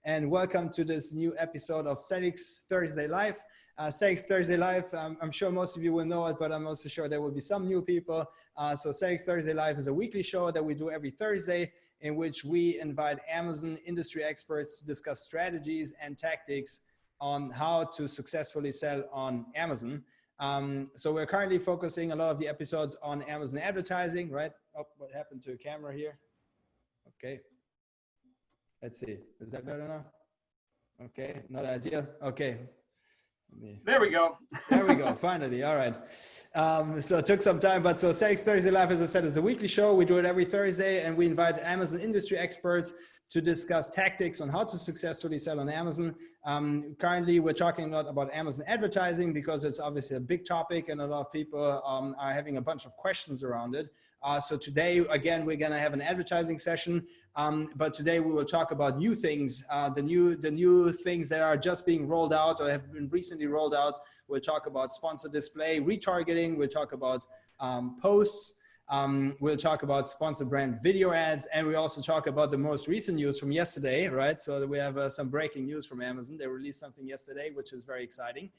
and welcome to this new episode of Sellics Thursday Live. Sellics Thursday Live, I'm sure most of you will know it, but I'm also sure there will be some new people. So Sellics Thursday Live is a weekly show that we do every Thursday, in which we invite Amazon industry experts to discuss strategies and tactics on how to successfully sell on Amazon. So we're currently focusing a lot of the episodes on Amazon advertising, right? Oh, what happened to the camera here? Okay. Let's see. Is that better now? Okay, not ideal. Okay. There we go. There we go. Finally. All right. So it took some time, but so Sellics Thursday Live, as I said, is a weekly show. We do it every Thursday, and we invite Amazon industry experts to discuss tactics on how to successfully sell on Amazon. Currently, we're talking a lot about Amazon advertising because it's obviously a big topic and a lot of people are having a bunch of questions around it. So today, again, we're going to have an advertising session, but today we will talk about new things, the new things that are just being rolled out or have been recently rolled out. We'll talk about sponsored display, retargeting. We'll talk about posts. We'll talk about sponsored brand video ads, and we also talk about the most recent news from yesterday, right? So we have some breaking news from Amazon. They released something yesterday, which is very exciting.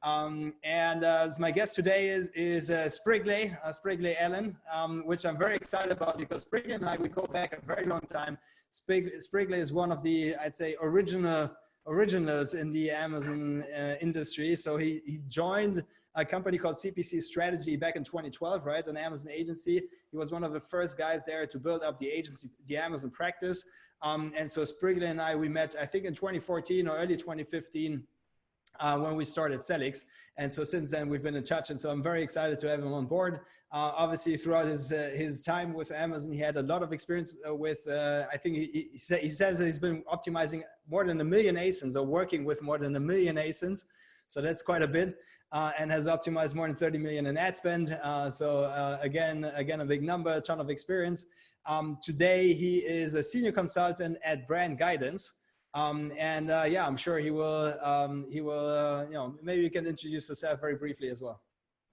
As my guest today is Sprigley Ellen, which I'm very excited about because Sprigley and I, we go back a very long time. Sprigley is one of the, I'd say, originals in the Amazon industry. So he joined a company called CPC Strategy back in 2012, right? An Amazon agency. He was one of the first guys there to build up the agency, the Amazon practice. And so Sprigley and I, we met, I think in 2014 or early 2015, when we started Sellics. And so since then we've been in touch. And so I'm very excited to have him on board. Obviously throughout his time with Amazon, he had a lot of experience with, I think he says that he's been optimizing more than 1 million ASINs or working with more than 1 million ASINs. So that's quite a bit. And has optimized more than 30 million in ad spend. Again, a big number, a ton of experience. Today, he is a senior consultant at Brand Guidance. Yeah, I'm sure he will, you know, maybe you can introduce yourself very briefly as well.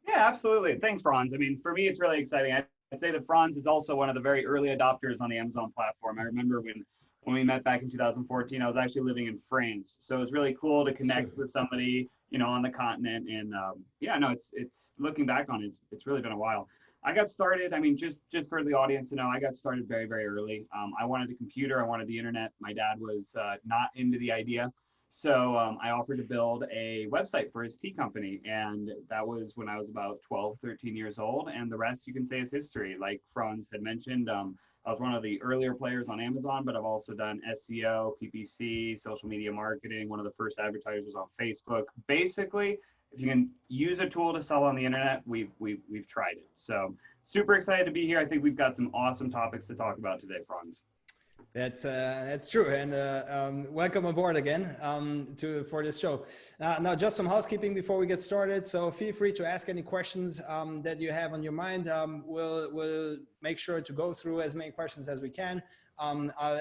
Yeah, absolutely. Thanks, Franz. I mean, for me, it's really exciting. I'd say that Franz is also one of the very early adopters on the Amazon platform. I remember when we met back in 2014, I was actually living in France. So it was really cool to connect with somebody, you know, on the continent. And yeah, no, it's looking back on it, it's really been a while. I got started, I mean, just for the audience to know, I got started very, very early. I wanted a computer, I wanted the internet. My dad was not into the idea. So I offered to build a website for his tea company. And that was when I was about 12, 13 years old. And the rest you can say is history. Like Franz had mentioned, I was one of the earlier players on Amazon, but I've also done SEO, PPC, social media marketing, one of the first advertisers on Facebook. Basically, if you can use a tool to sell on the internet, we've tried it. So super excited to be here. I think we've got some awesome topics to talk about today, Franz. That's true, and welcome aboard again for this show. Now, just some housekeeping before we get started. So feel free to ask any questions that you have on your mind. We'll make sure to go through as many questions as we can. I'll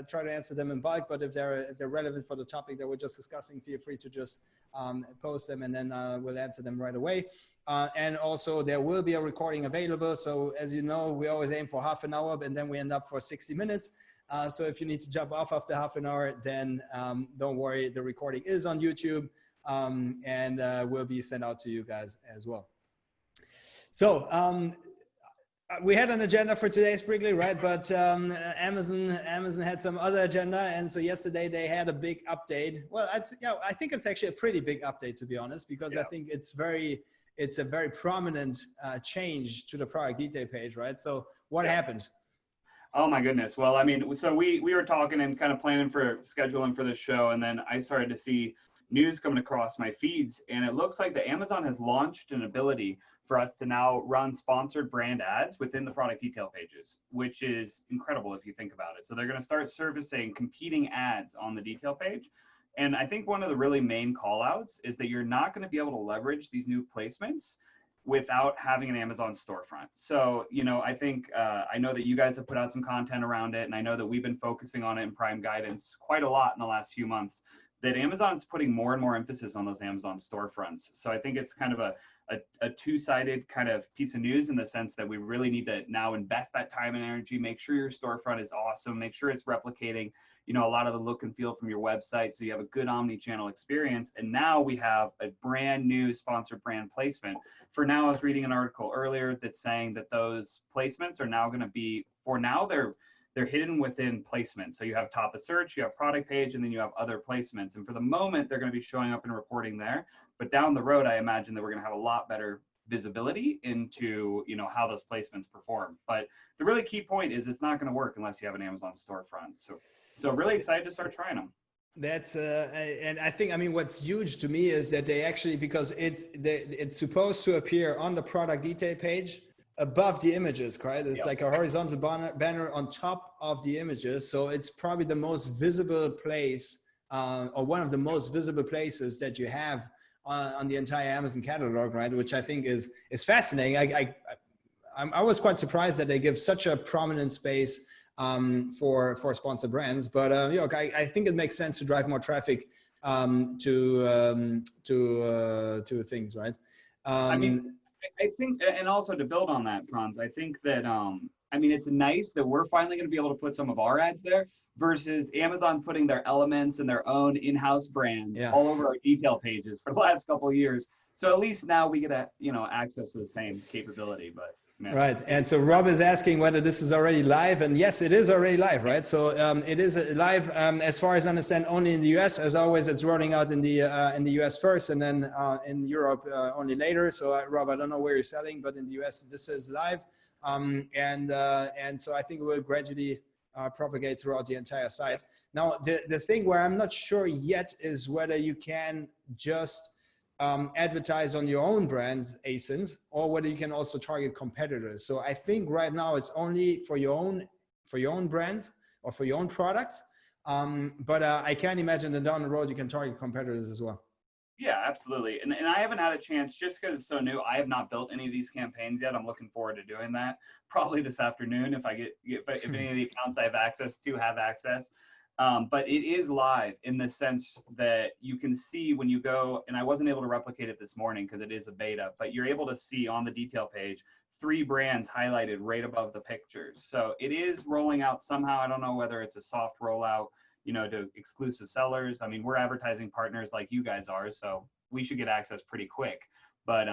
try to answer them in bulk, but if they're relevant for the topic that we're just discussing, feel free to just post them, and then we'll answer them right away. And also there will be a recording available. So as you know, we always aim for half an hour, and then we end up for 60 minutes. So if you need to jump off after half an hour, then don't worry, the recording is on YouTube and will be sent out to you guys as well. So we had an agenda for today, Sprigley, right? But Amazon had some other agenda, and so yesterday they had a big update. Well, I think it's actually a pretty big update, to be honest, because yeah. I think it's a very prominent change to the product detail page, right? So what happened? Oh my goodness. Well, I mean, so we were talking and kind of planning for scheduling for this show, and then I started to see news coming across my feeds, and it looks like that Amazon has launched an ability for us to now run sponsored brand ads within the product detail pages, which is incredible if you think about it. So they're going to start servicing competing ads on the detail page. And I think one of the really main call outs is that you're not going to be able to leverage these new placements without having an Amazon storefront. So, you know, I think, I know that you guys have put out some content around it, and I know that we've been focusing on it in Prime Guidance quite a lot in the last few months, that Amazon's putting more and more emphasis on those Amazon storefronts. So I think it's kind of a a two-sided kind of piece of news in the sense that we really need to now invest that time and energy, make sure your storefront is awesome, make sure it's replicating, you know, a lot of the look and feel from your website, so you have a good omni-channel experience. And now we have a brand new sponsored brand placement. For now, I was reading an article earlier that's saying that those placements are now going to be, for now, they're hidden within placements. So you have top of search, you have product page, and then you have other placements. And for the moment, they're going to be showing up and reporting there. But down the road, I imagine that we're going to have a lot better visibility into, you know, how those placements perform. But the really key point is it's not going to work unless you have an Amazon storefront. So really excited to start trying them. That's and I think, I mean, what's huge to me is that they actually, because it's supposed to appear on the product detail page above the images, right? It's like a horizontal banner on top of the images. So it's probably the most visible place, or one of the most visible places that you have on the entire Amazon catalog, right? Which I think is fascinating. I was quite surprised that they give such a prominent space for sponsored brands, but you know, I think it makes sense to drive more traffic to things, right? I mean, I think, and also to build on that, Franz, I think that I mean, it's nice that we're finally going to be able to put some of our ads there versus Amazon putting their elements and their own in-house brands all over our detail pages for the last couple of years. So at least now we get you know, access to the same capability, but. Man. Right. And so Rob is asking whether this is already live, and yes, it is already live, right? So it is live, as far as I understand, only in the US. As always, it's rolling out in the US first, and then in Europe only later. So Rob, I don't know where you're selling, but in the US, this is live. And so I think it will gradually propagate throughout the entire site. Now, the thing where I'm not sure yet is whether you can just advertise on your own brand's ASINs, or whether you can also target competitors. So I think right now it's only for your own brands or for your own products. But I can imagine that down the road you can target competitors as well. Yeah, absolutely. And I haven't had a chance, just because it's so new. I have not built any of these campaigns yet. I'm looking forward to doing that probably this afternoon if if any of the accounts I have access to have access. But it is live in the sense that you can see when you go, and I wasn't able to replicate it this morning because it is a beta, but you're able to see on the detail page 3 brands highlighted right above the pictures. So it is rolling out somehow. I don't know whether it's a soft rollout, you know, to exclusive sellers. I mean, we're advertising partners like you guys are, so we should get access pretty quick. But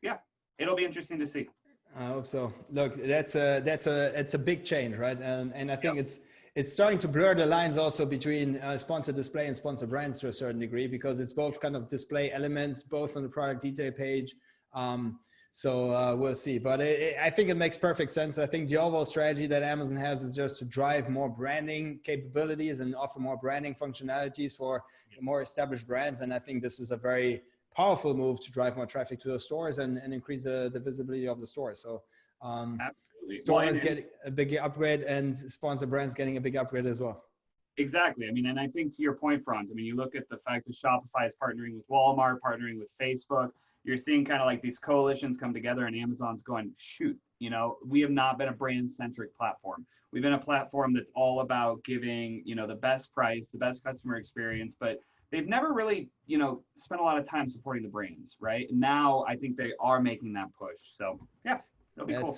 yeah, it'll be interesting to see. I hope so. Look, it's a big change, right? And I think it's starting to blur the lines also between sponsored display and sponsored brands to a certain degree, because it's both kind of display elements, both on the product detail page. So we'll see. But I think it makes perfect sense. I think the overall strategy that Amazon has is just to drive more branding capabilities and offer more branding functionalities for more established brands. And I think this is a very powerful move to drive more traffic to those stores and increase the visibility of the store. So absolutely. Stores getting a big upgrade and sponsor brands getting a big upgrade as well. Exactly. I mean, and I think to your point, Franz, I mean, you look at the fact that Shopify is partnering with Walmart, partnering with Facebook. You're seeing kind of like these coalitions come together, and Amazon's going, shoot, you know, we have not been a brand-centric platform. We've been a platform that's all about giving, you know, the best price, the best customer experience, but they've never really, you know, spent a lot of time supporting the brands, right? And now I think they are making that push. So yeah. That's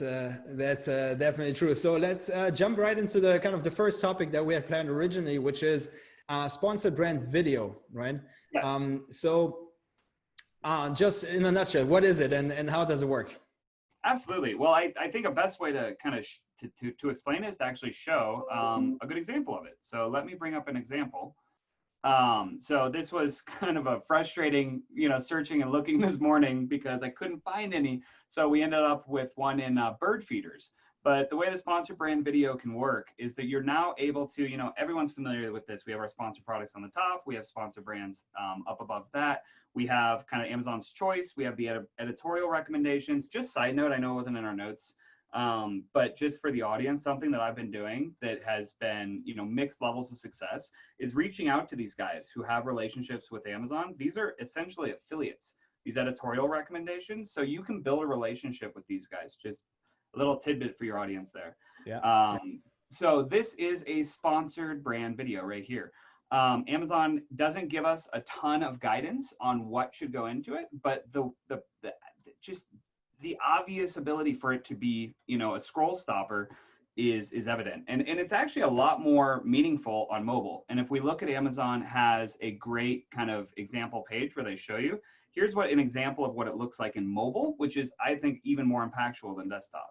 definitely true. So let's jump right into the kind of the first topic that we had planned originally, which is sponsored brand video, right? Yes. So just in a nutshell, what is it and how does it work? Absolutely. Well, I think a best way to kind of to explain is to actually show a good example of it. So let me bring up an example. So this was kind of a frustrating, you know, searching and looking this morning because I couldn't find any. So we ended up with one in bird feeders. But the way the sponsor brand video can work is that you're now able to, you know, everyone's familiar with this. We have our sponsor products on the top. We have sponsor brands up above that. We have kind of Amazon's choice. We have the editorial recommendations. Just side note, I know it wasn't in our notes. But just for the audience, something that I've been doing that has been, you know, mixed levels of success is reaching out to these guys who have relationships with Amazon. These are essentially affiliates, these editorial recommendations. So you can build a relationship with these guys. Just a little tidbit for your audience there. Yeah. So this is a sponsored brand video right here. Amazon doesn't give us a ton of guidance on what should go into it, but just the obvious ability for it to be, you know, a scroll stopper is evident. And it's actually a lot more meaningful on mobile. And if we look at Amazon has a great kind of example page where they show you, here's what an example of what it looks like in mobile, which is, I think, even more impactful than desktop.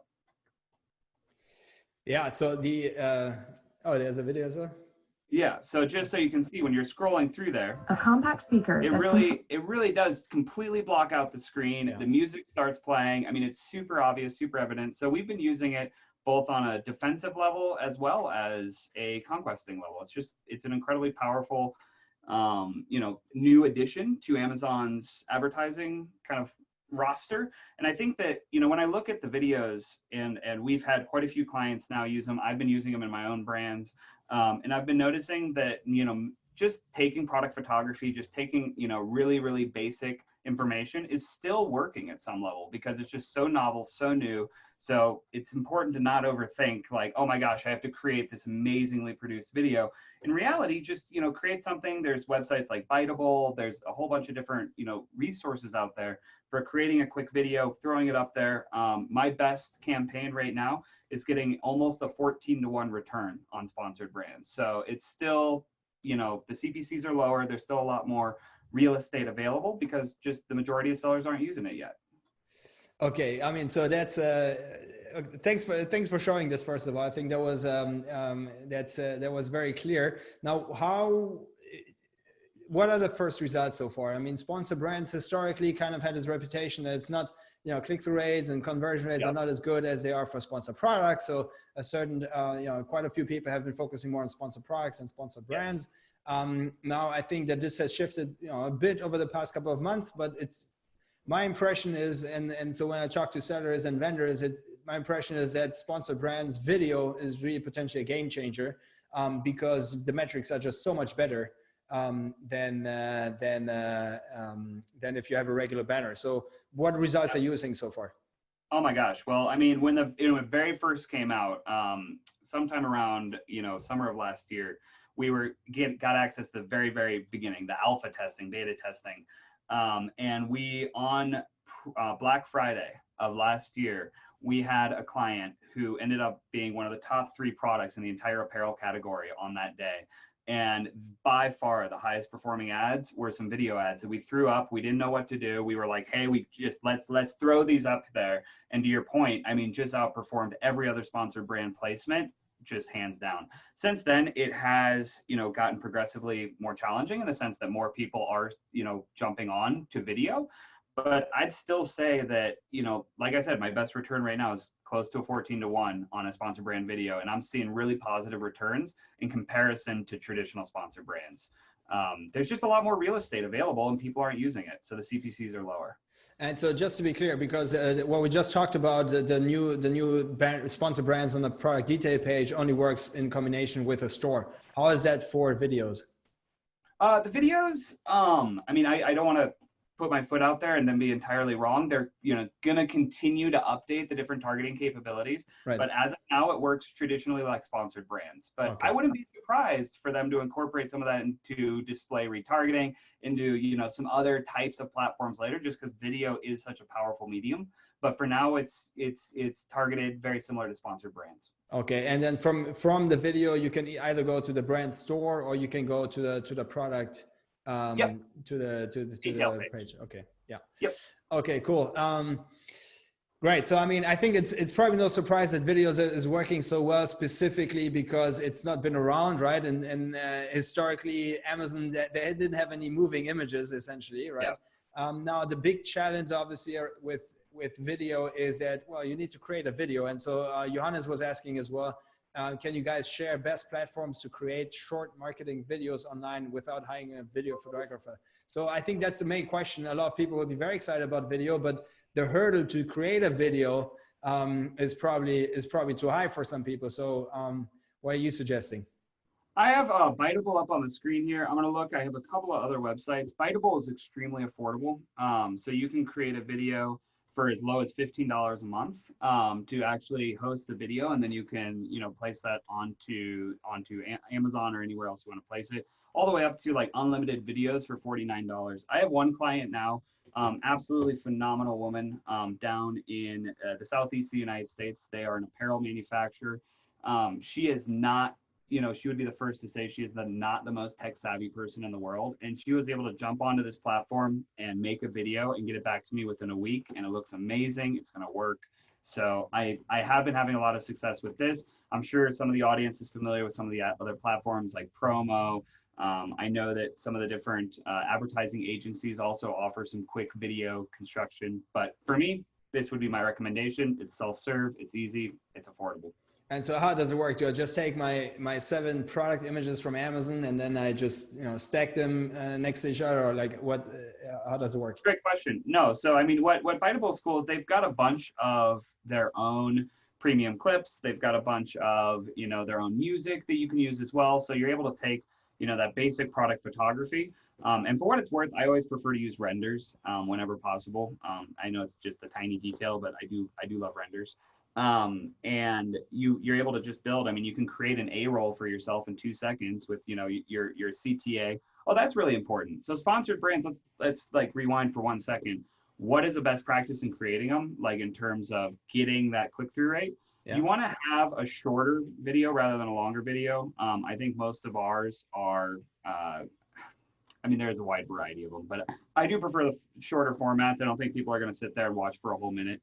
Yeah, so the, oh, there's a video as well? Yeah, so just so you can see when you're scrolling through there, a compact speaker. It really does completely block out the screen. Yeah. The music starts playing. I mean, it's super obvious, super evident. So we've been using it both on a defensive level as well as a conquesting level. It's an incredibly powerful, you know, new addition to Amazon's advertising kind of roster. And I think that, you know, when I look at the videos and we've had quite a few clients now use them, I've been using them in my own brands. And I've been noticing that, you know, just taking product photography, just taking, you know, really, really basic information is still working at some level because it's just so novel, so new. So it's important to not overthink like, oh my gosh, I have to create this amazingly produced video. In reality, just, you know, create something. There's websites like Biteable. There's a whole bunch of different, you know, resources out there for creating a quick video, throwing it up there. My best campaign right now is getting almost a 14-to-1 return on sponsored brands. So it's still, you know, the CPCs are lower. There's still a lot more real estate available because just the majority of sellers aren't using it yet. Okay, I mean, so that's thanks for showing this. First of all, I think that was that was very clear. Now, what are the first results so far? I mean, sponsor brands historically kind of had this reputation that it's not, you know, click-through rates and conversion rates are not as good as they are for sponsored products. So a certain, you know, quite a few people have been focusing more on sponsored products and sponsored brands. Now I think that this has shifted, you know, a bit over the past couple of months, but it's, my impression is, and so when I talk to sellers and vendors, my impression is that sponsored brands video is really potentially a game changer because the metrics are just so much better than if you have a regular banner. So what results are you using so far? Oh my gosh. Well, I mean, when it very first came out, sometime around, you know, summer of last year, we got access to the very, very beginning, the alpha testing, beta testing. And we, on Black Friday of last year, we had a client who ended up being one of the top 3 products in the entire apparel category on that day. And by far the highest performing ads were some video ads that we threw up. We didn't know what to do. We were like, hey, we just let's throw these up there. And to your point, I mean, just outperformed every other sponsored brand placement, just hands down. Since then, it has, you know, gotten progressively more challenging in the sense that more people are, you know, jumping on to video. But I'd still say that, you know, like I said, my best return right now is close to a 14-to-1 on a sponsor brand video. And I'm seeing really positive returns in comparison to traditional sponsor brands. There's just a lot more real estate available and people aren't using it. So the CPCs are lower. And so just to be clear, because what we just talked about, the new sponsor brands on the product detail page only works in combination with a store. How is that for videos? The videos, I mean, I don't want to put my foot out there and then be entirely wrong. They're, you know, going to continue to update the different targeting capabilities. Right. But as of now, it works traditionally like sponsored brands. But okay. I wouldn't be surprised for them to incorporate some of that into display retargeting, into, you know, some other types of platforms later, just because video is such a powerful medium. But for now, it's targeted very similar to sponsored brands. Okay, and then from the video, you can either go to the brand store or you can go to the product. Yep. to the page. Okay. Yeah. Yep. Okay, cool. Great. So, I mean, I think it's probably no surprise that videos is working so well, specifically because it's not been around, right? And historically, Amazon, they didn't have any moving images, essentially, right? Yeah. Now, the big challenge, obviously, with video is that, well, you need to create a video. And so Johannes was asking as well, can you guys share best platforms to create short marketing videos online without hiring a video photographer? So I think that's the main question. A lot of people will be very excited about video, but the hurdle to create a video is probably too high for some people. So what are you suggesting? I have Biteable up on the screen here. I'm going to look. I have a couple of other websites. Biteable is extremely affordable. So you can create a video for as low as $15 a month to actually host the video, and then you can, you know, place that onto Amazon or anywhere else you want to place it, all the way up to like unlimited videos for $49. I have one client now Absolutely phenomenal woman down in the southeast of the United States. They are an apparel manufacturer. She is not, she would be the first to say she is not the most tech savvy person in the world. And she was able to jump onto this platform and make a video and get it back to me within a week. And it looks amazing. It's going to work. So I have been having a lot of success with this. I'm sure some of the audience is familiar with some of the other platforms like Promo. I know that some of the different advertising agencies also offer some quick video construction, but for me, this would be my recommendation. It's self-serve, it's easy, it's affordable. And so how does it work? Do I just take my 7 product images from Amazon and then I just stack them next to each other, or like what? How does it work? Great question. No, so I mean, what Biteable School is, they've got a bunch of their own premium clips. They've got a bunch of their own music that you can use as well. So you're able to take that basic product photography. And for what it's worth, I always prefer to use renders whenever possible. I know it's just a tiny detail, but I do love renders. And you're able to just build. I mean, you can create an A-roll for yourself in 2 seconds with your CTA. Oh, that's really important. So sponsored brands, let's like rewind for 1 second. What is the best practice in creating them? Like in terms of getting that click-through rate? Yeah. You want to have a shorter video rather than a longer video. I think most of ours are, I mean, there's a wide variety of them, but I do prefer the shorter formats. I don't think people are going to sit there and watch for a whole minute.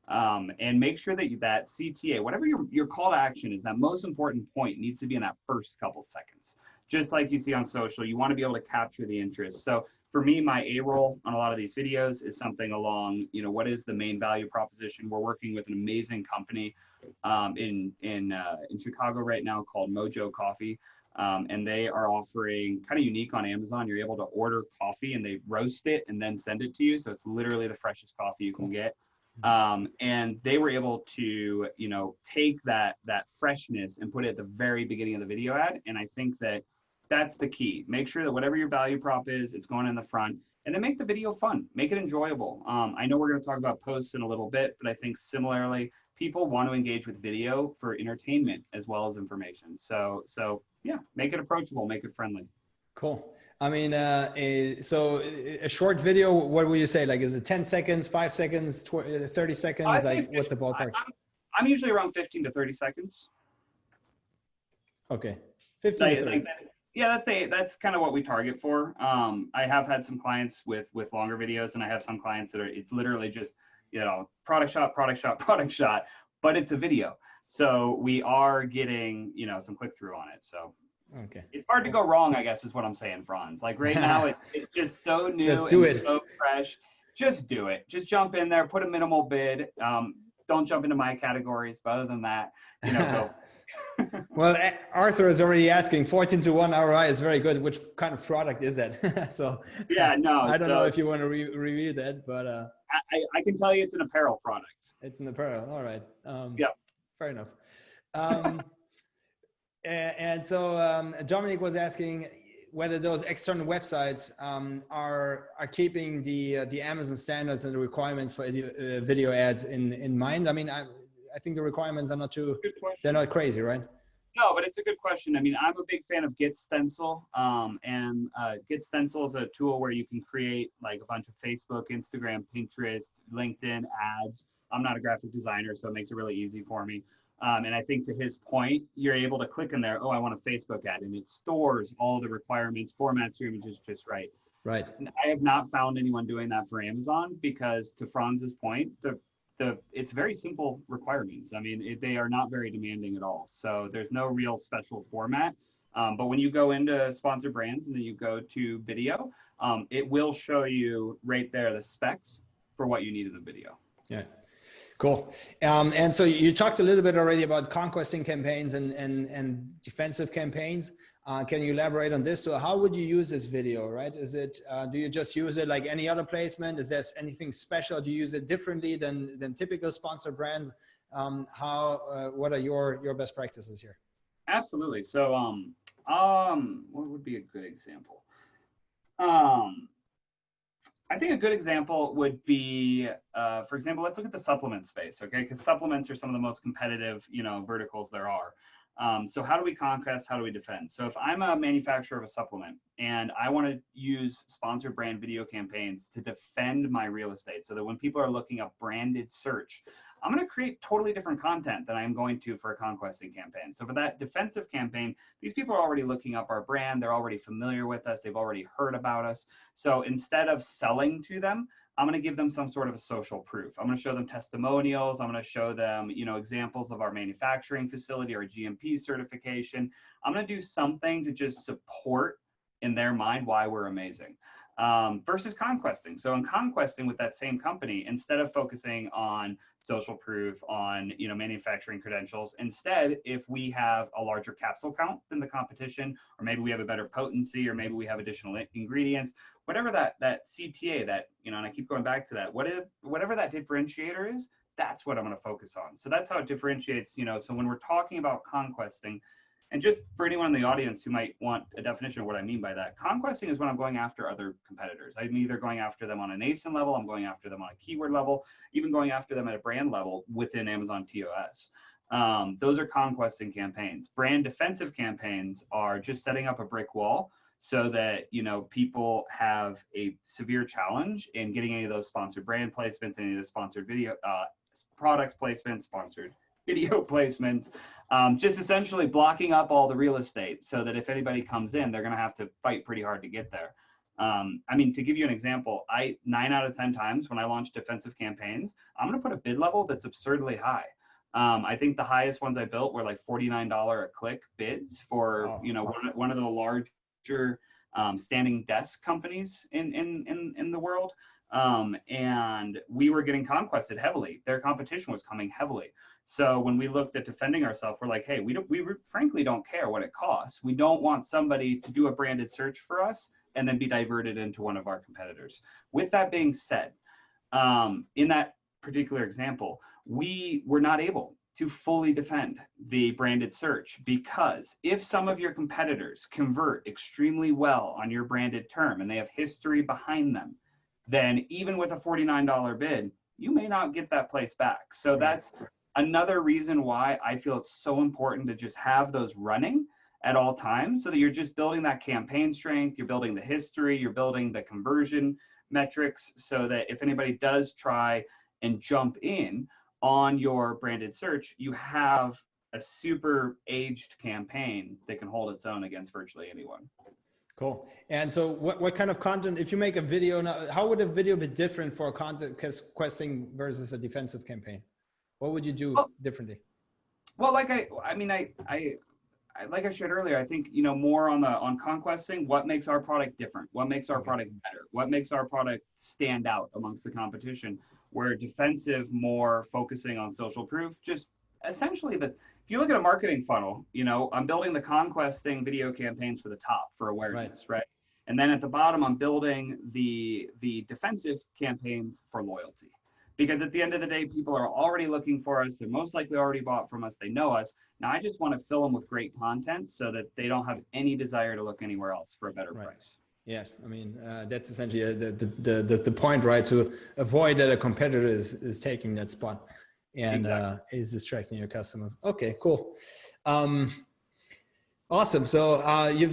And make sure that that CTA, whatever your call to action is, that most important point needs to be in that first couple seconds. Just like you see on social, you want to be able to capture the interest. So for me, my A-roll on a lot of these videos is something along, what is the main value proposition? We're working with an amazing company in Chicago right now called Mojo Coffee. And they are offering kind of unique on Amazon. You're able to order coffee and they roast it and then send it to you. So it's literally the freshest coffee you can get. And they were able to, take that freshness and put it at the very beginning of the video ad. And I think that's the key. Make sure that whatever your value prop is, it's going in the front, and then make the video fun, make it enjoyable. I know we're going to talk about posts in a little bit, but I think similarly, people want to engage with video for entertainment as well as information. So yeah, make it approachable, make it friendly. Cool. I mean, so a short video, what would you say? Like, is it 10 seconds, 5 seconds, 30 seconds? Like, what's the ballpark? I'm usually around 15 to 30 seconds. Okay. 15 to 30. Yeah, that's kind of what we target for. I have had some clients with longer videos, and I have some clients that it's literally just, product shot, product shot, product shot, but it's a video. So we are getting, some click through on it. So okay, it's hard to go wrong, I guess is what I'm saying, Franz. Like right now, it's just so new just do and it. So fresh. Just do it. Just jump in there, put a minimal bid. Don't jump into my categories, but other than that, go. Well, Arthur is already asking 14 to 1 ROI is very good. Which kind of product is that? So yeah, no, I don't know if you want to review that, but I can tell you it's an apparel product. It's an apparel. All right. Yeah. Fair enough. And so Dominic was asking whether those external websites are keeping the Amazon standards and the requirements for video ads in mind. I mean, I think the requirements are not they're not crazy, right? No, but it's a good question. I mean, I'm a big fan of Git Stencil, and Git Stencil is a tool where you can create like a bunch of Facebook, Instagram, Pinterest, LinkedIn ads. I'm not a graphic designer, so it makes it really easy for me. And I think to his point, you're able to click in there, oh, I want a Facebook ad, and it stores all the requirements, formats your images just right. Right. I have not found anyone doing that for Amazon because, to Franz's point, it's very simple requirements. I mean, they are not very demanding at all. So there's no real special format. But when you go into sponsored brands and then you go to video, it will show you right there the specs for what you need in the video. Yeah. Cool. And so you talked a little bit already about conquesting campaigns and defensive campaigns. Can you elaborate on this? So how would you use this video, right? Is it, do you just use it like any other placement? Is there anything special? Do you use it differently than typical sponsor brands? What are your best practices here? Absolutely. So, what would be a good example? I think a good example would be, for example, let's look at the supplement space, okay? Because supplements are some of the most competitive, verticals there are. So how do we conquest? How do we defend? So if I'm a manufacturer of a supplement and I want to use sponsored brand video campaigns to defend my real estate so that when people are looking up branded search, I'm going to create totally different content than I'm going to for a conquesting campaign. So for that defensive campaign, these people are already looking up our brand. They're already familiar with us. They've already heard about us. So instead of selling to them, I'm going to give them some sort of a social proof. I'm going to show them testimonials. I'm going to show them, examples of our manufacturing facility, our GMP certification. I'm going to do something to just support in their mind why we're amazing. Versus conquesting. So in conquesting with that same company, instead of focusing on social proof, on manufacturing credentials, instead, if we have a larger capsule count than the competition, or maybe we have a better potency, or maybe we have additional ingredients, whatever that CTA, that and I keep going back to that, whatever that differentiator is, that's what I'm going to focus on. So that's how it differentiates. So when we're talking about conquesting, and just for anyone in the audience who might want a definition of what I mean by that, conquesting is when I'm going after other competitors. I'm either going after them on an ASIN level, I'm going after them on a keyword level, even going after them at a brand level within Amazon TOS. Those are conquesting campaigns. Brand defensive campaigns are just setting up a brick wall so that people have a severe challenge in getting any of those sponsored brand placements, any of the sponsored video products placements, sponsored video placements, just essentially blocking up all the real estate so that if anybody comes in, they're going to have to fight pretty hard to get there. To give you an example, 9 out of 10 times when I launch defensive campaigns, I'm going to put a bid level that's absurdly high. I think the highest ones I built were like $49 a click bids for, one of the larger standing desk companies in the world. And we were getting conquested heavily. Their competition was coming heavily. So when we looked at defending ourselves, we're like, hey, we frankly don't care what it costs. We don't want somebody to do a branded search for us and then be diverted into one of our competitors. With that being said, in that particular example, we were not able to fully defend the branded search, because if some of your competitors convert extremely well on your branded term and they have history behind them, then even with a $49 bid, you may not get that place back. So that's another reason why I feel it's so important to just have those running at all times, so that you're just building that campaign strength, you're building the history, you're building the conversion metrics, so that if anybody does try and jump in on your branded search, you have a super aged campaign that can hold its own against virtually anyone. Cool. And so what kind of content, if you make a video now, how would a video be different for a conquesting versus a defensive campaign? What would you do differently? Well, like I shared earlier, I think, more on conquesting, what makes our product different? What makes our product better? What makes our product stand out amongst the competition? Where defensive, more focusing on social proof, just essentially this. If you look at a marketing funnel, I'm building the conquesting video campaigns for the top for awareness, right? And then at the bottom, I'm building the defensive campaigns for loyalty. Because at the end of the day, people are already looking for us. They're most likely already bought from us. They know us. Now, I just want to fill them with great content so that they don't have any desire to look anywhere else for a better price. Yes, that's essentially the point, right? To avoid that a competitor is taking that spot and is distracting your customers. Okay, cool. Awesome. So you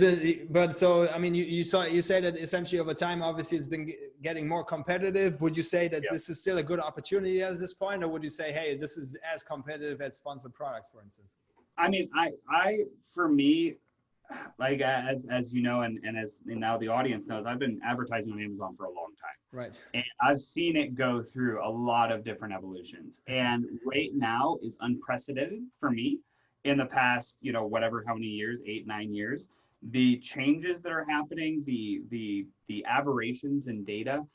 say that essentially over time, obviously it's been getting more competitive. Would you say that this is still a good opportunity at this point, or would you say, hey, this is as competitive as sponsored products, for instance? For me, like as you know, and as now the audience knows, I've been advertising on Amazon for a long time. Right. And I've seen it go through a lot of different evolutions. And right now is unprecedented for me. In the past, how many years, 8-9 years, the changes that are happening, the aberrations in data,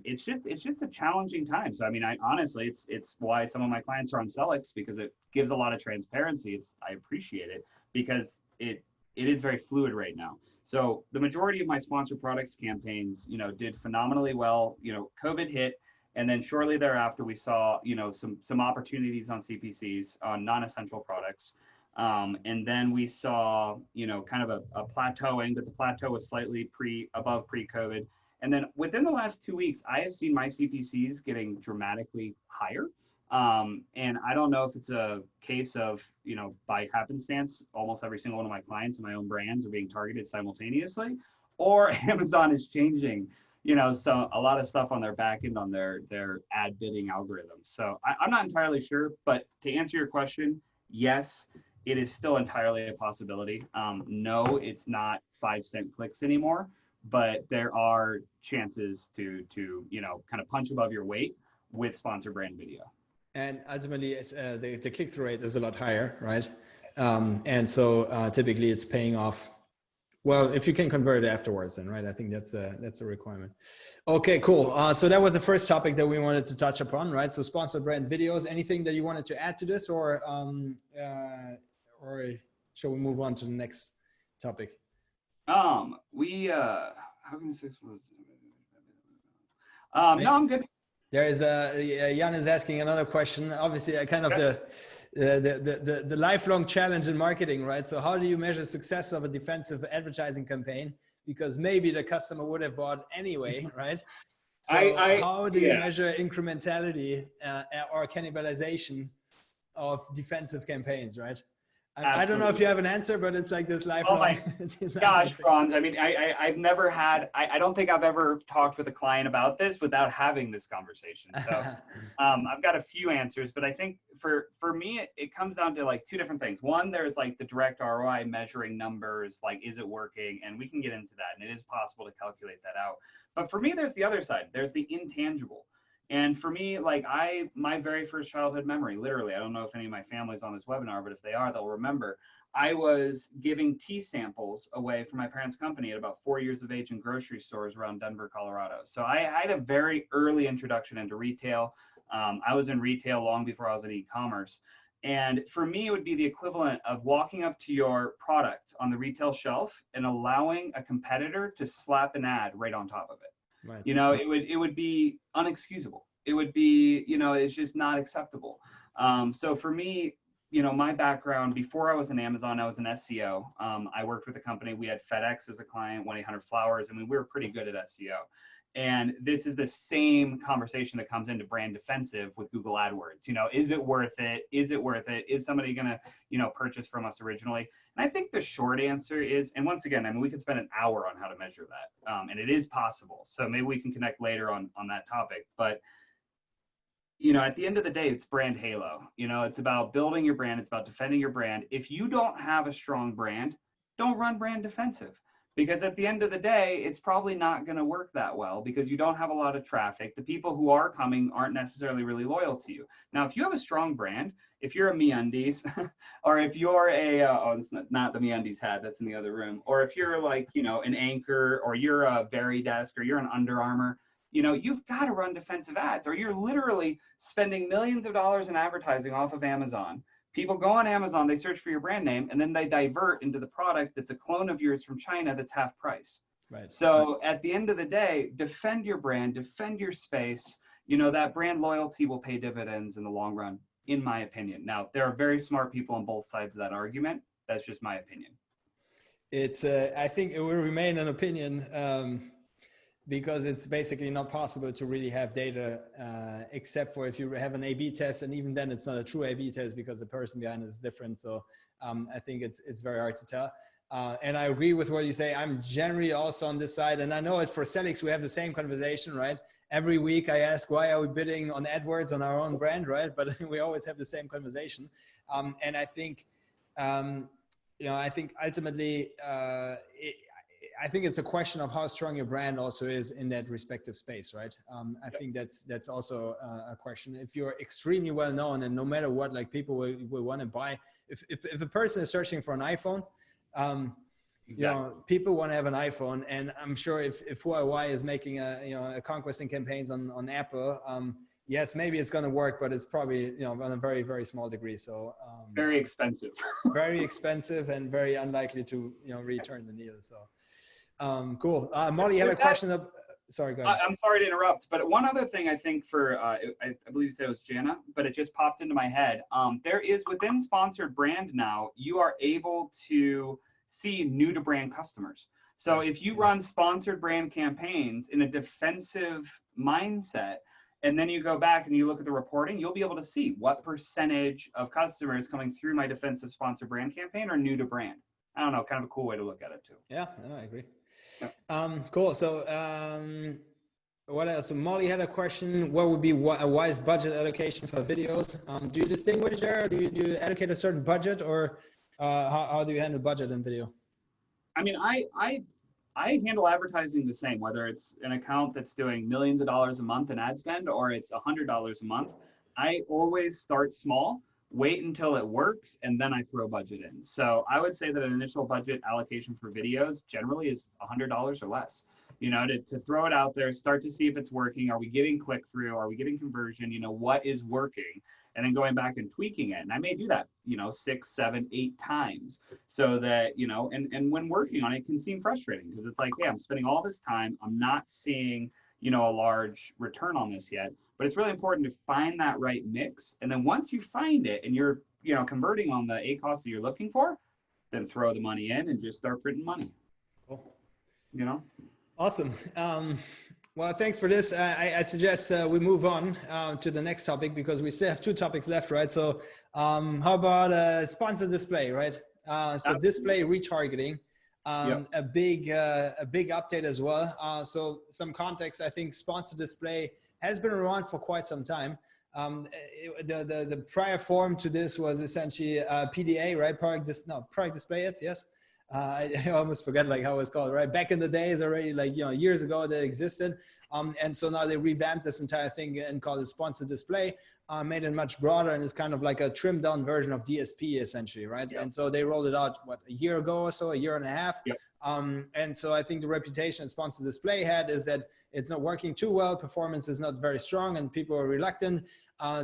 it's just a challenging time. So I honestly, it's why some of my clients are on Sellics, because it gives a lot of transparency. I appreciate it, because it is very fluid right now. So the majority of my sponsored products campaigns, did phenomenally well. COVID hit. And then shortly thereafter, we saw, some opportunities on CPCs on non-essential products. And then we saw, kind of a plateauing, but the plateau was slightly above pre-COVID. And then within the last 2 weeks, I have seen my CPCs getting dramatically higher. And I don't know if it's a case of, you know, by happenstance, almost every single one of my clients and my own brands are being targeted simultaneously, or Amazon is changing, you know, so a lot of stuff on their back end on their ad bidding algorithm. So I'm not entirely sure, but to answer your question, yes, it is still entirely a possibility. No, it's not 5-cent clicks anymore, but there are chances to you know, kind of punch above your weight with sponsored brand video. And ultimately, it's, the click-through rate is a lot higher, right? And so typically it's paying off. Well, if you can convert it afterwards, then, right? I think that's a requirement. Okay, cool. So that was the first topic that we wanted to touch upon, right? So sponsored brand videos. Anything that you wanted to add to this, or shall we move on to the next topic? How can this explain? No, I'm good. There is Jan is asking another question. Obviously, kind of the lifelong challenge in marketing, right? So how do you measure success of a defensive advertising campaign? Because maybe the customer would have bought anyway, right? So how do you measure incrementality or cannibalization of defensive campaigns, right? I don't know if you have an answer, but it's like this lifelong. Oh my gosh, Franz. I mean, I've never had, I don't think I've ever talked with a client about this without having this conversation. So I've got a few answers, but I think for me, it comes down to like two different things. One, there's like the direct ROI measuring numbers, like, is it working? And we can get into that, and it is possible to calculate that out. But for me, there's the other side. There's the intangible. And for me, like my very first childhood memory, literally, I don't know if any of my family's on this webinar, but if they are, they'll remember, I was giving tea samples away from my parents' company at about 4 years of age in grocery stores around Denver, Colorado. So I had a very early introduction into retail. I was in retail long before I was in e-commerce. And for me, it would be the equivalent of walking up to your product on the retail shelf and allowing a competitor to slap an ad right on top of it. Right. You know, it would be unexcusable. It would be, you know, it's just not acceptable. So for me, you know, my background before I was in Amazon, I was an SEO. I worked with a company. We had FedEx as a client, 1-800-Flowers. I mean, we were pretty good at SEO. And this is the same conversation that comes into brand defensive with Google AdWords. You know, is it worth it? Is it worth it? Is somebody going to, you know, purchase from us originally? And I think the short answer is, and once again, I mean, we could spend an hour on how to measure that. And it is possible. So maybe we can connect later on that topic. But, you know, at the end of the day, it's brand halo. You know, it's about building your brand. It's about defending your brand. If you don't have a strong brand, don't run brand defensive. Because at the end of the day, it's probably not going to work that well because you don't have a lot of traffic. The people who are coming aren't necessarily really loyal to you. Now, if you have a strong brand, if you're a MeUndies, or if you're a, oh, it's not the MeUndies hat, that's in the other room. Or if you're like, you know, an Anchor, or you're a Veridesk, or you're an Under Armour, you know, you've got to run defensive ads, or you're literally spending millions of dollars in advertising off of Amazon. People go on Amazon, they search for your brand name, and then they divert into the product that's a clone of yours from China that's half price. Right. So at the end of the day, defend your brand, defend your space. You know, that brand loyalty will pay dividends in the long run, in my opinion. Now, there are very smart people on both sides of that argument. That's just my opinion. It's, I think it will remain an opinion. Because it's basically not possible to really have data except for if you have an A/B test, and even then it's not a true A/B test because the person behind it is different. So I think it's very hard to tell. And I agree with what you say. I'm generally also on this side, and I know it for Sellics, we have the same conversation, right? Every week I ask, why are we bidding on AdWords on our own brand, right? But we always have the same conversation. And I think, you know, I think ultimately, I think it's a question of how strong your brand also is in that respective space, right? I think that's also a question. If you're extremely well known, and no matter what, like people will want to buy. If a person is searching for an iPhone, you know, people want to have an iPhone, and I'm sure if Huawei is making a conquesting campaigns on Apple, yes, maybe it's going to work, but it's probably, you know, on a very, very small degree. So very expensive, very expensive, and very unlikely to, you know, return the needle. So. Cool. Molly, you had a question. Sorry, go ahead. I'm sorry to interrupt, but one other thing I think for, I believe you said it was Jana, but it just popped into my head. There is within sponsored brand now, you are able to see new to brand customers. So if you run sponsored brand campaigns in a defensive mindset, And then you go back and you look at the reporting, you'll be able to see what percentage of customers coming through my defensive sponsor brand campaign are new to brand. I don't know, kind of a cool way to look at it too. Yeah, no, I agree. Yeah. Cool. So what else? So Molly had a question. What would be a wise budget allocation for videos? Do you distinguish there? Do you allocate a certain budget, or how do you handle budget in video? I mean, I handle advertising the same, whether it's an account that's doing millions of dollars a month in ad spend or it's $100 a month. I always start small, wait until it works, and then I throw budget in. So I would say that an initial budget allocation for videos generally is $100 or less. You know, to throw it out there, start to see if it's working. Are we getting click through? Are we getting conversion? You know, what is working? And then going back and tweaking it. And I may do that, you know, 6, 7, 8 times so that, you know, and when working on it can seem frustrating because it's like, hey, I'm spending all this time. I'm not seeing, you know, a large return on this yet. But it's really important to find that right mix. And then once you find it and you're, you know, converting on the ACoS that you're looking for, then throw the money in and just start printing money. Cool. You know? Awesome. Well, thanks for this. I suggest we move on to the next topic because we still have 2 topics left, right? So how about sponsor display, right? So display retargeting, a big update as well. So some context, I think sponsor display has been around for quite some time. The prior form to this was essentially PDA, right? Product display ads, yes. I almost forget like how it's called, right? Back in the days already, like, you know, years ago that existed. And so now they revamped this entire thing and called it sponsor display, made it much broader, and it's kind of like a trimmed down version of DSP essentially, right? Yep. And so they rolled it out, what, a year ago or so, a year and a half. Yep. And so I think the reputation sponsor display had is that it's not working too well. Performance is not very strong and people are reluctant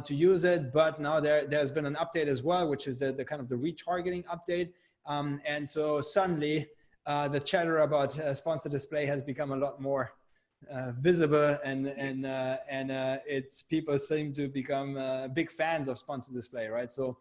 to use it. But now there's been an update as well, which is the kind of the retargeting update. And so suddenly the chatter about sponsor display has become a lot more visible, and it's people seem to become big fans of sponsor display, right? So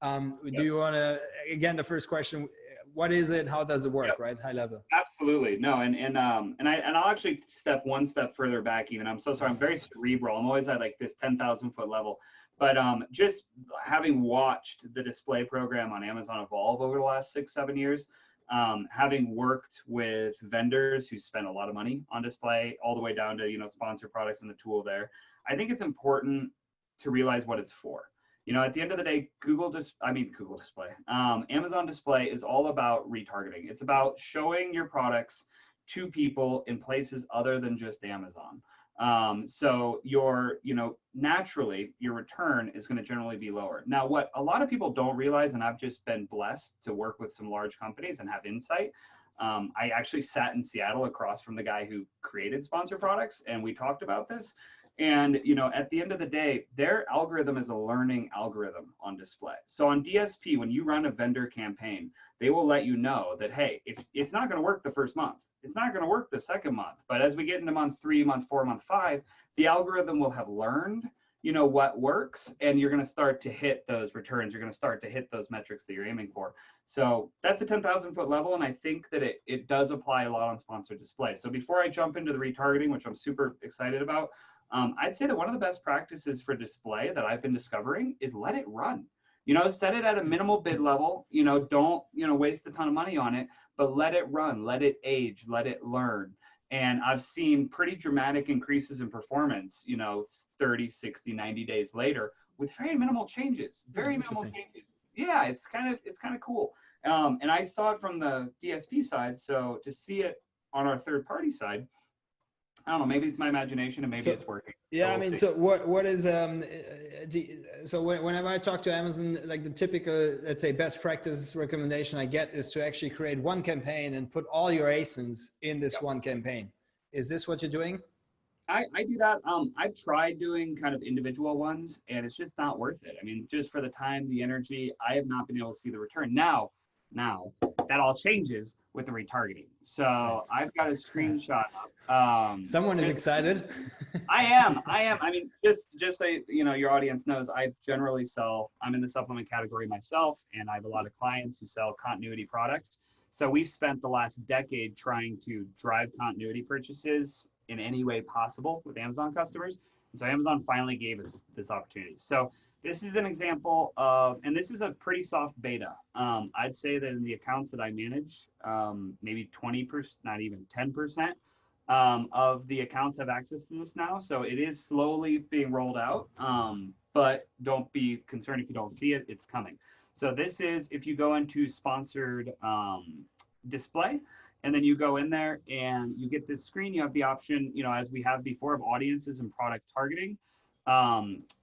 do you want to, again, the first question, what is it? How does it work, right? High level. Absolutely. No. And I'll actually step one step further back even. I'm so sorry. I'm very cerebral. I'm always at like this 10,000 foot level. But just having watched the display program on Amazon evolve over the last 6, 7 years, having worked with vendors who spend a lot of money on display, all the way down to, you know, sponsor products and the tool there, I think it's important to realize what it's for. You know, at the end of the day, Amazon display is all about retargeting. It's about showing your products to people in places other than just Amazon. So naturally your return is going to generally be lower. Now, what a lot of people don't realize, and I've just been blessed to work with some large companies and have insight. I actually sat in Seattle across from the guy who created sponsor products, and we talked about this. And, you know, at the end of the day, their algorithm is a learning algorithm on display. So on DSP, when you run a vendor campaign, they will let you know that, hey, if it's not going to work the first month, it's not going to work the second month. But as we get into month 3, month 4, month 5, the algorithm will have learned, you know, what works, and you're going to start to hit those returns. You're going to start to hit those metrics that you're aiming for. So that's the 10,000 foot level. And I think that it does apply a lot on sponsored display. So before I jump into the retargeting, which I'm super excited about, I'd say that one of the best practices for display that I've been discovering is let it run. You know, set it at a minimal bid level, you know, don't, you know, waste a ton of money on it, but let it run, let it age, let it learn. And I've seen pretty dramatic increases in performance, you know, 30, 60, 90 days later with very minimal changes, very minimal changes. Yeah, it's kind of cool. And I saw it from the DSP side. So to see it on our third party side, I don't know, maybe it's my imagination and maybe it's working. Yeah, so I mean, so what is, so whenever I talk to Amazon, like the typical, let's say, best practice recommendation I get is to actually create one campaign and put all your ASINs in this one campaign. Is this what you're doing? I do that. I've tried doing kind of individual ones and it's just not worth it. I mean, just for the time, the energy, I have not been able to see the return. Now that all changes with the retargeting. So I've got a screenshot up. Someone is excited. I am. I mean, just so you know, your audience knows, I'm in the supplement category myself, and I have a lot of clients who sell continuity products. So we've spent the last decade trying to drive continuity purchases in any way possible with Amazon customers. So Amazon finally gave us this opportunity. So this is an example of, and this is a pretty soft beta. I'd say that in the accounts that I manage, maybe 20%, not even 10%, of the accounts have access to this now. So it is slowly being rolled out, but don't be concerned if you don't see it, it's coming. So this is, if you go into sponsored display, and then you go in there and you get this screen, you have the option, as we have before, of audiences and product targeting.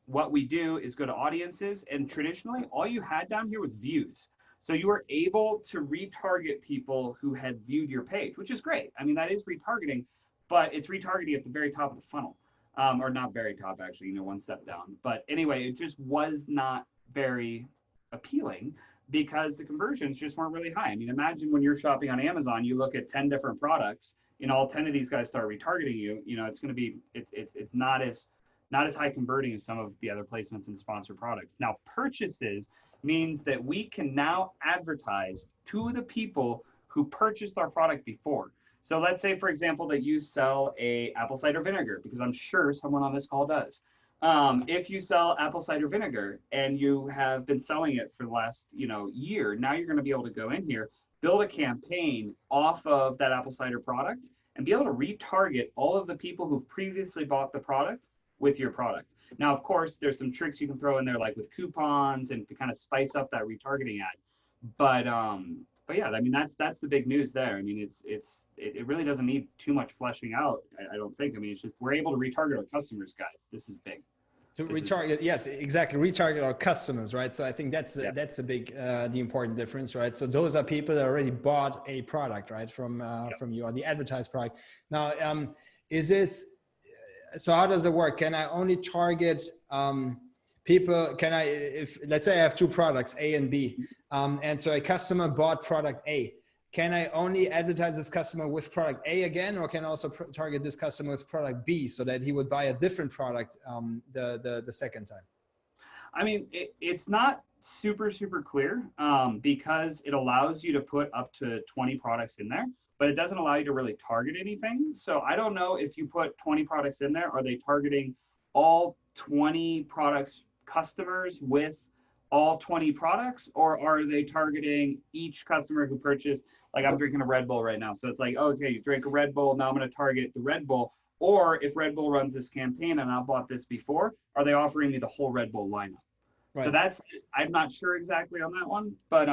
What we do is go to audiences, and traditionally all you had down here was views. So you were able to retarget people who had viewed your page, which is great. I mean, that is retargeting, but it's retargeting at the very top of the funnel, or not very top, actually, one step down. But anyway, it just was not very appealing because the conversions just weren't really high. I mean, imagine when you're shopping on Amazon, you look at 10 different products, all 10 of these guys start retargeting you, it's going to be, it's not as high converting as some of the other placements in sponsored products. Now, purchases means that we can now advertise to the people who purchased our product before. So let's say, for example, that you sell a apple cider vinegar, because I'm sure someone on this call does. If you sell apple cider vinegar and you have been selling it for the last, year, now you're going to be able to go in here, build a campaign off of that apple cider product, and be able to retarget all of the people who previously bought the product with your product. Now, of course, there's some tricks you can throw in there, like with coupons and to kind of spice up that retargeting ad. But yeah, I mean, that's the big news there. I mean, it really doesn't need too much fleshing out, I don't think. I mean, it's just we're able to retarget our customers, guys. This is big. To retarget, yes, exactly. Retarget our customers, right? So I think that's a big, the important difference, right? So those are people that already bought a product, right, from you, or the advertised product. Now, so how does it work? Can I only target people? If let's say I have two products, A and B, and so a customer bought product A, can I only advertise this customer with product A again, or can I also target this customer with product B so that he would buy a different product the second time? I mean, it's not super clear because it allows you to put up to 20 products in there, but it doesn't allow you to really target anything. So I don't know if you put 20 products in there, are they targeting all 20 products customers with all 20 products, or are they targeting each customer who purchased, like I'm drinking a Red Bull right now. So it's like, okay, you drink a Red Bull, now I'm going to target the Red Bull. Or if Red Bull runs this campaign and I bought this before, are they offering me the whole Red Bull lineup? Right. So I'm not sure exactly on that one, but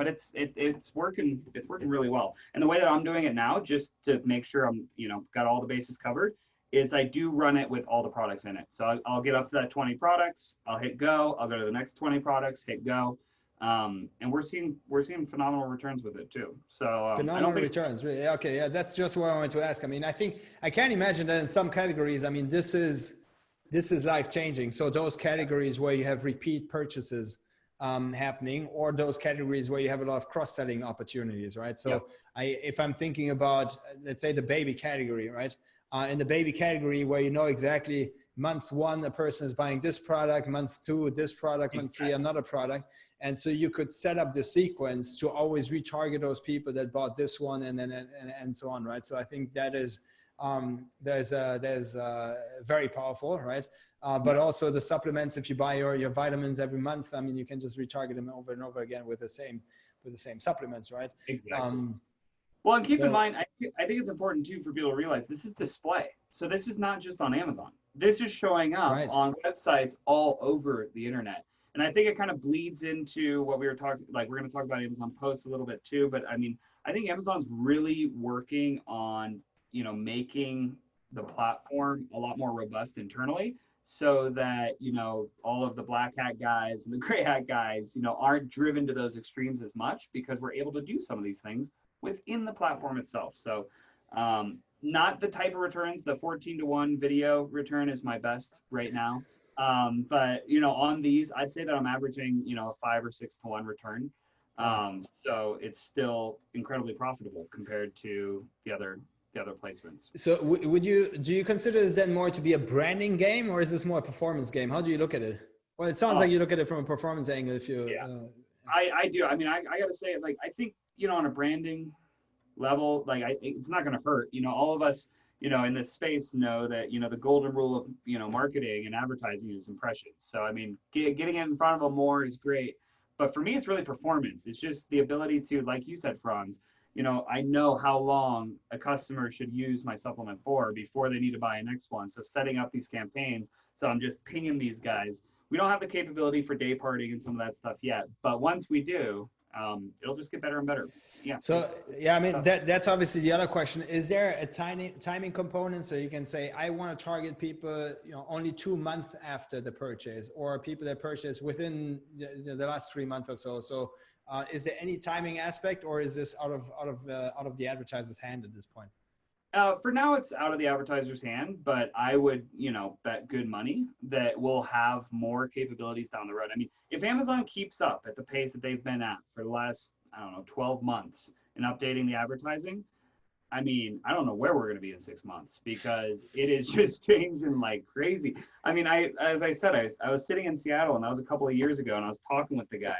it's working really well. And the way that I'm doing it now, just to make sure I'm, got all the bases covered, is I do run it with all the products in it. So I'll get up to that 20 products, I'll hit go, I'll go to the next 20 products, hit go. And we're seeing phenomenal returns with it too. So phenomenal returns, really. Okay, yeah, that's just what I wanted to ask. I mean, I can't imagine that in some categories. I mean, this is life changing. So those categories where you have repeat purchases happening, or those categories where you have a lot of cross-selling opportunities, right? So if I'm thinking about, let's say, the baby category, right? In the baby category, where exactly month one, a person is buying this product, month two, this product, month three, another product. And so you could set up the sequence to always retarget those people that bought this one and so on, right? So I think that is, there's very powerful, right? But also the supplements, if you buy your vitamins every month, I mean, you can just retarget them over and over again with the same supplements, right? Exactly. Well, and keep in mind, I think it's important too for people to realize this is display. So this is not just on Amazon. This is showing up on websites all over the internet. And I think it kind of bleeds into what we were talking, like we're going to talk about Amazon posts a little bit too. But I mean, I think Amazon's really working on, making the platform a lot more robust internally, so that, all of the black hat guys and the gray hat guys, aren't driven to those extremes as much, because we're able to do some of these things within the platform itself. So not the type of returns, the 14-to-1 video return is my best right now. But, on these, I'd say that I'm averaging, a 5 or 6-to-1 return. So it's still incredibly profitable compared to the other placements. So do you consider this then more to be a branding game, or is this more a performance game? How do you look at it? Well, it sounds like you look at it from a performance angle. If you, I do. I mean, I got to say, like, I think, on a branding level, like, it's not going to hurt. All of us, in this space know that, the golden rule of, marketing and advertising is impressions. So, I mean, getting it in front of them more is great. But for me, it's really performance. It's just the ability to, like you said, Franz, I know how long a customer should use my supplement for before they need to buy a next one. So setting up these campaigns. So I'm just pinging these guys. We don't have the capability for day parting and some of that stuff yet. But once we do, it'll just get better and better. Yeah. So yeah, I mean that's obviously the other question. Is there a timing component, so you can say I want to target people, only 2 months after the purchase, or people that purchase within the last 3 months or so? So is there any timing aspect, or is this out of the advertiser's hand at this point? For now, it's out of the advertiser's hand, but I would, bet good money that we'll have more capabilities down the road. I mean, if Amazon keeps up at the pace that they've been at for the last, 12 months in updating the advertising, I mean, I don't know where we're going to be in 6 months, because it is just changing like crazy. I mean, as I said, I was sitting in Seattle, and that was a couple of years ago, and I was talking with the guy.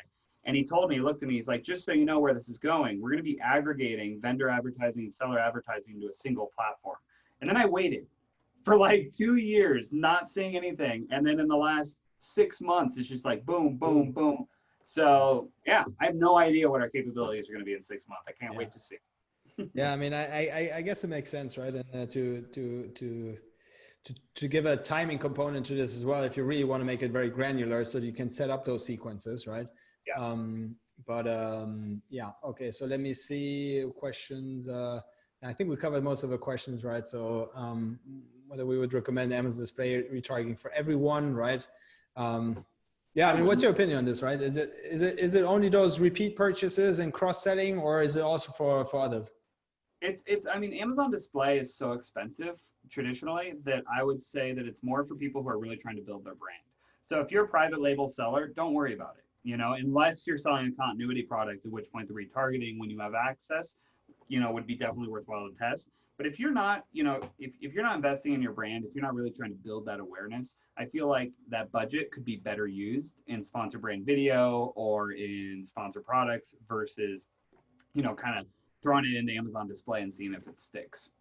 And he told me, he looked at me, he's like, just so you know where this is going, we're going to be aggregating vendor advertising and seller advertising into a single platform. And then I waited for like 2 years, not seeing anything. And then in the last 6 months, it's just like boom, boom, boom. So yeah, I have no idea what our capabilities are going to be in 6 months. I can't wait to see. Yeah, I mean, I guess it makes sense, right? And to give a timing component to this as well, if you really want to make it very granular, so you can set up those sequences, right? Yeah. Yeah. Okay. So let me see questions. I think we covered most of the questions, right? So whether we would recommend Amazon display retargeting for everyone, right? Yeah. I mean, what's your opinion on this, right? Is it only those repeat purchases and cross-selling, or is it also for others? I mean, Amazon display is so expensive traditionally that I would say that it's more for people who are really trying to build their brand. So if you're a private label seller, don't worry about it. Unless you're selling a continuity product, at which point the retargeting, when you have access, would be definitely worthwhile to test. But if you're not, if you're not investing in your brand, if you're not really trying to build that awareness, I feel like that budget could be better used in sponsor brand video or in sponsor products versus, kind of throwing it into Amazon display and seeing if it sticks.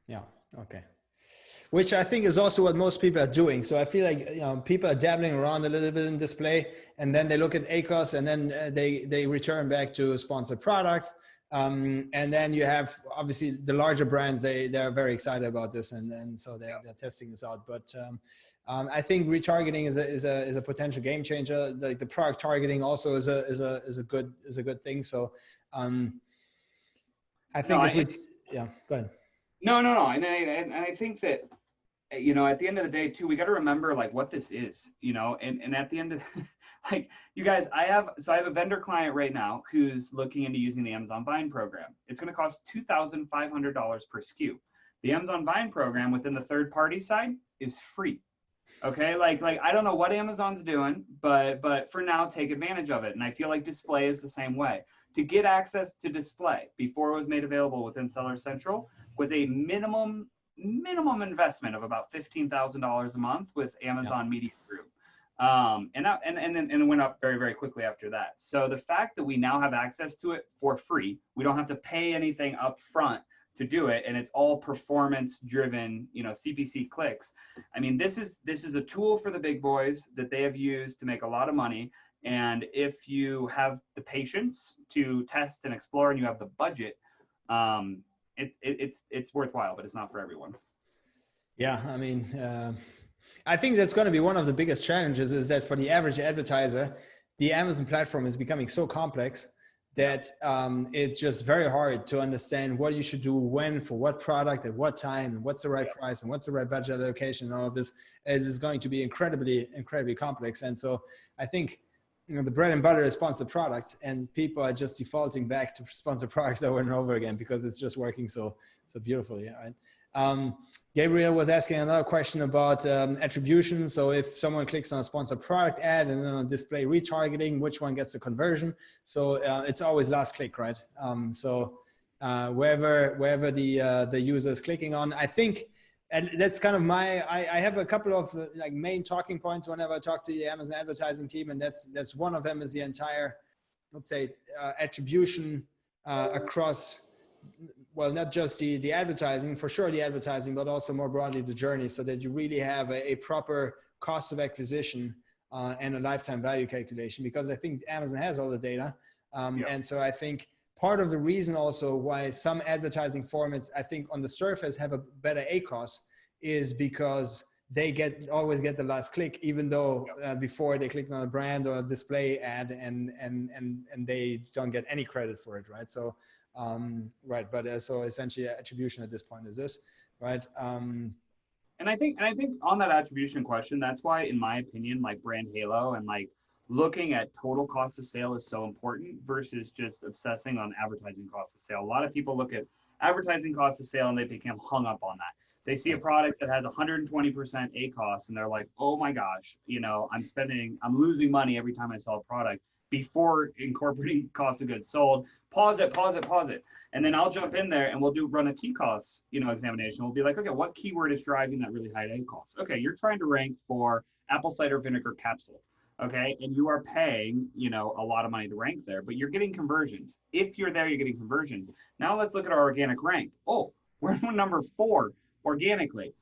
Yeah. Okay. Which I think is also what most people are doing. So I feel like people are dabbling around a little bit in display, and then they look at ACOS, and then they return back to sponsored products. And then you have obviously the larger brands. They're very excited about this, and so they're testing this out. But I think retargeting is a potential game changer. Like the product targeting also is a good thing. So I think yeah, go ahead. No, and I think that, at the end of the day too, we got to remember like what this is, and at the end of like, you guys, I have a vendor client right now who's looking into using the Amazon Vine program. It's going to cost $2,500 per SKU. The Amazon Vine program within the third party side is free. Okay. Like I don't know what Amazon's doing, but for now, take advantage of it. And I feel like display is the same way. To get access to display before it was made available within Seller Central was a minimum investment of about $15,000 a month with Amazon Media Group. And it went up very, very quickly after that. So the fact that we now have access to it for free, we don't have to pay anything up front to do it, and it's all performance driven, CPC clicks. I mean, this is a tool for the big boys that they have used to make a lot of money. And if you have the patience to test and explore, and you have the budget, it's worthwhile, but it's not for everyone. Yeah, I mean, I think that's going to be one of the biggest challenges, is that for the average advertiser, the Amazon platform is becoming so complex that it's just very hard to understand what you should do, when, for what product, at what time, and what's the right price, and what's the right budget allocation, and all of this. It is going to be incredibly complex. And so I think, the bread and butter is sponsored products, and people are just defaulting back to sponsored products over and over again because it's just working so beautifully. Right? Gabriel was asking another question about attribution. So if someone clicks on a sponsored product ad and then on display retargeting, which one gets the conversion? So it's always last click, right? So wherever the user is clicking on, I think. And that's kind of I have a couple of like main talking points whenever I talk to the Amazon advertising team. And that's one of them is the entire, let's say, attribution across well, not just the advertising, for sure the advertising, but also more broadly the journey, so that you really have a proper cost of acquisition and a lifetime value calculation, because I think Amazon has all the data. And so I think part of the reason also why some advertising formats, I think on the surface, have a better ACoS is because they always get the last click, even though before they clicked on a brand or a display ad, and they don't get any credit for it, right? So right, but so essentially attribution at this point is this, right? And I think on that attribution question, that's why, in my opinion, like brand halo and like looking at total cost of sale is so important versus just obsessing on advertising cost of sale. A lot of people look at advertising cost of sale and they become hung up on that. They see a product that has 120% ACoS and they're like, oh my gosh, you know, I'm losing money every time I sell a product, before incorporating cost of goods sold. Pause it. And then I'll jump in there and we'll run a TCoS, you know, examination. We'll be like, okay, what keyword is driving that really high ACoS? Okay, you're trying to rank for apple cider vinegar capsule. Okay, and you are paying, you know, a lot of money to rank there, but you're getting conversions. If you're there, you're getting conversions. Now let's look at our organic rank. Oh, we're number 4 organically.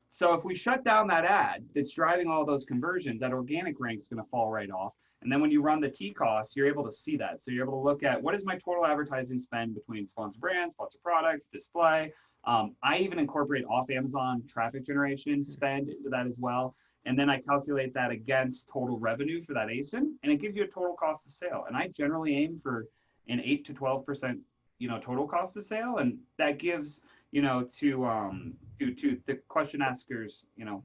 So if we shut down that ad that's driving all those conversions, that organic rank is going to fall right off. And then when you run the TCoS, you're able to see that. So you're able to look at, what is my total advertising spend between sponsored brands, sponsored products, display. I even incorporate off Amazon traffic generation spend into that as well. And then I calculate that against total revenue for that ASIN, and it gives you a total cost of sale. And I generally aim for an 8 to 12%, you know, total cost of sale. And that gives, you know, to the question askers, you know,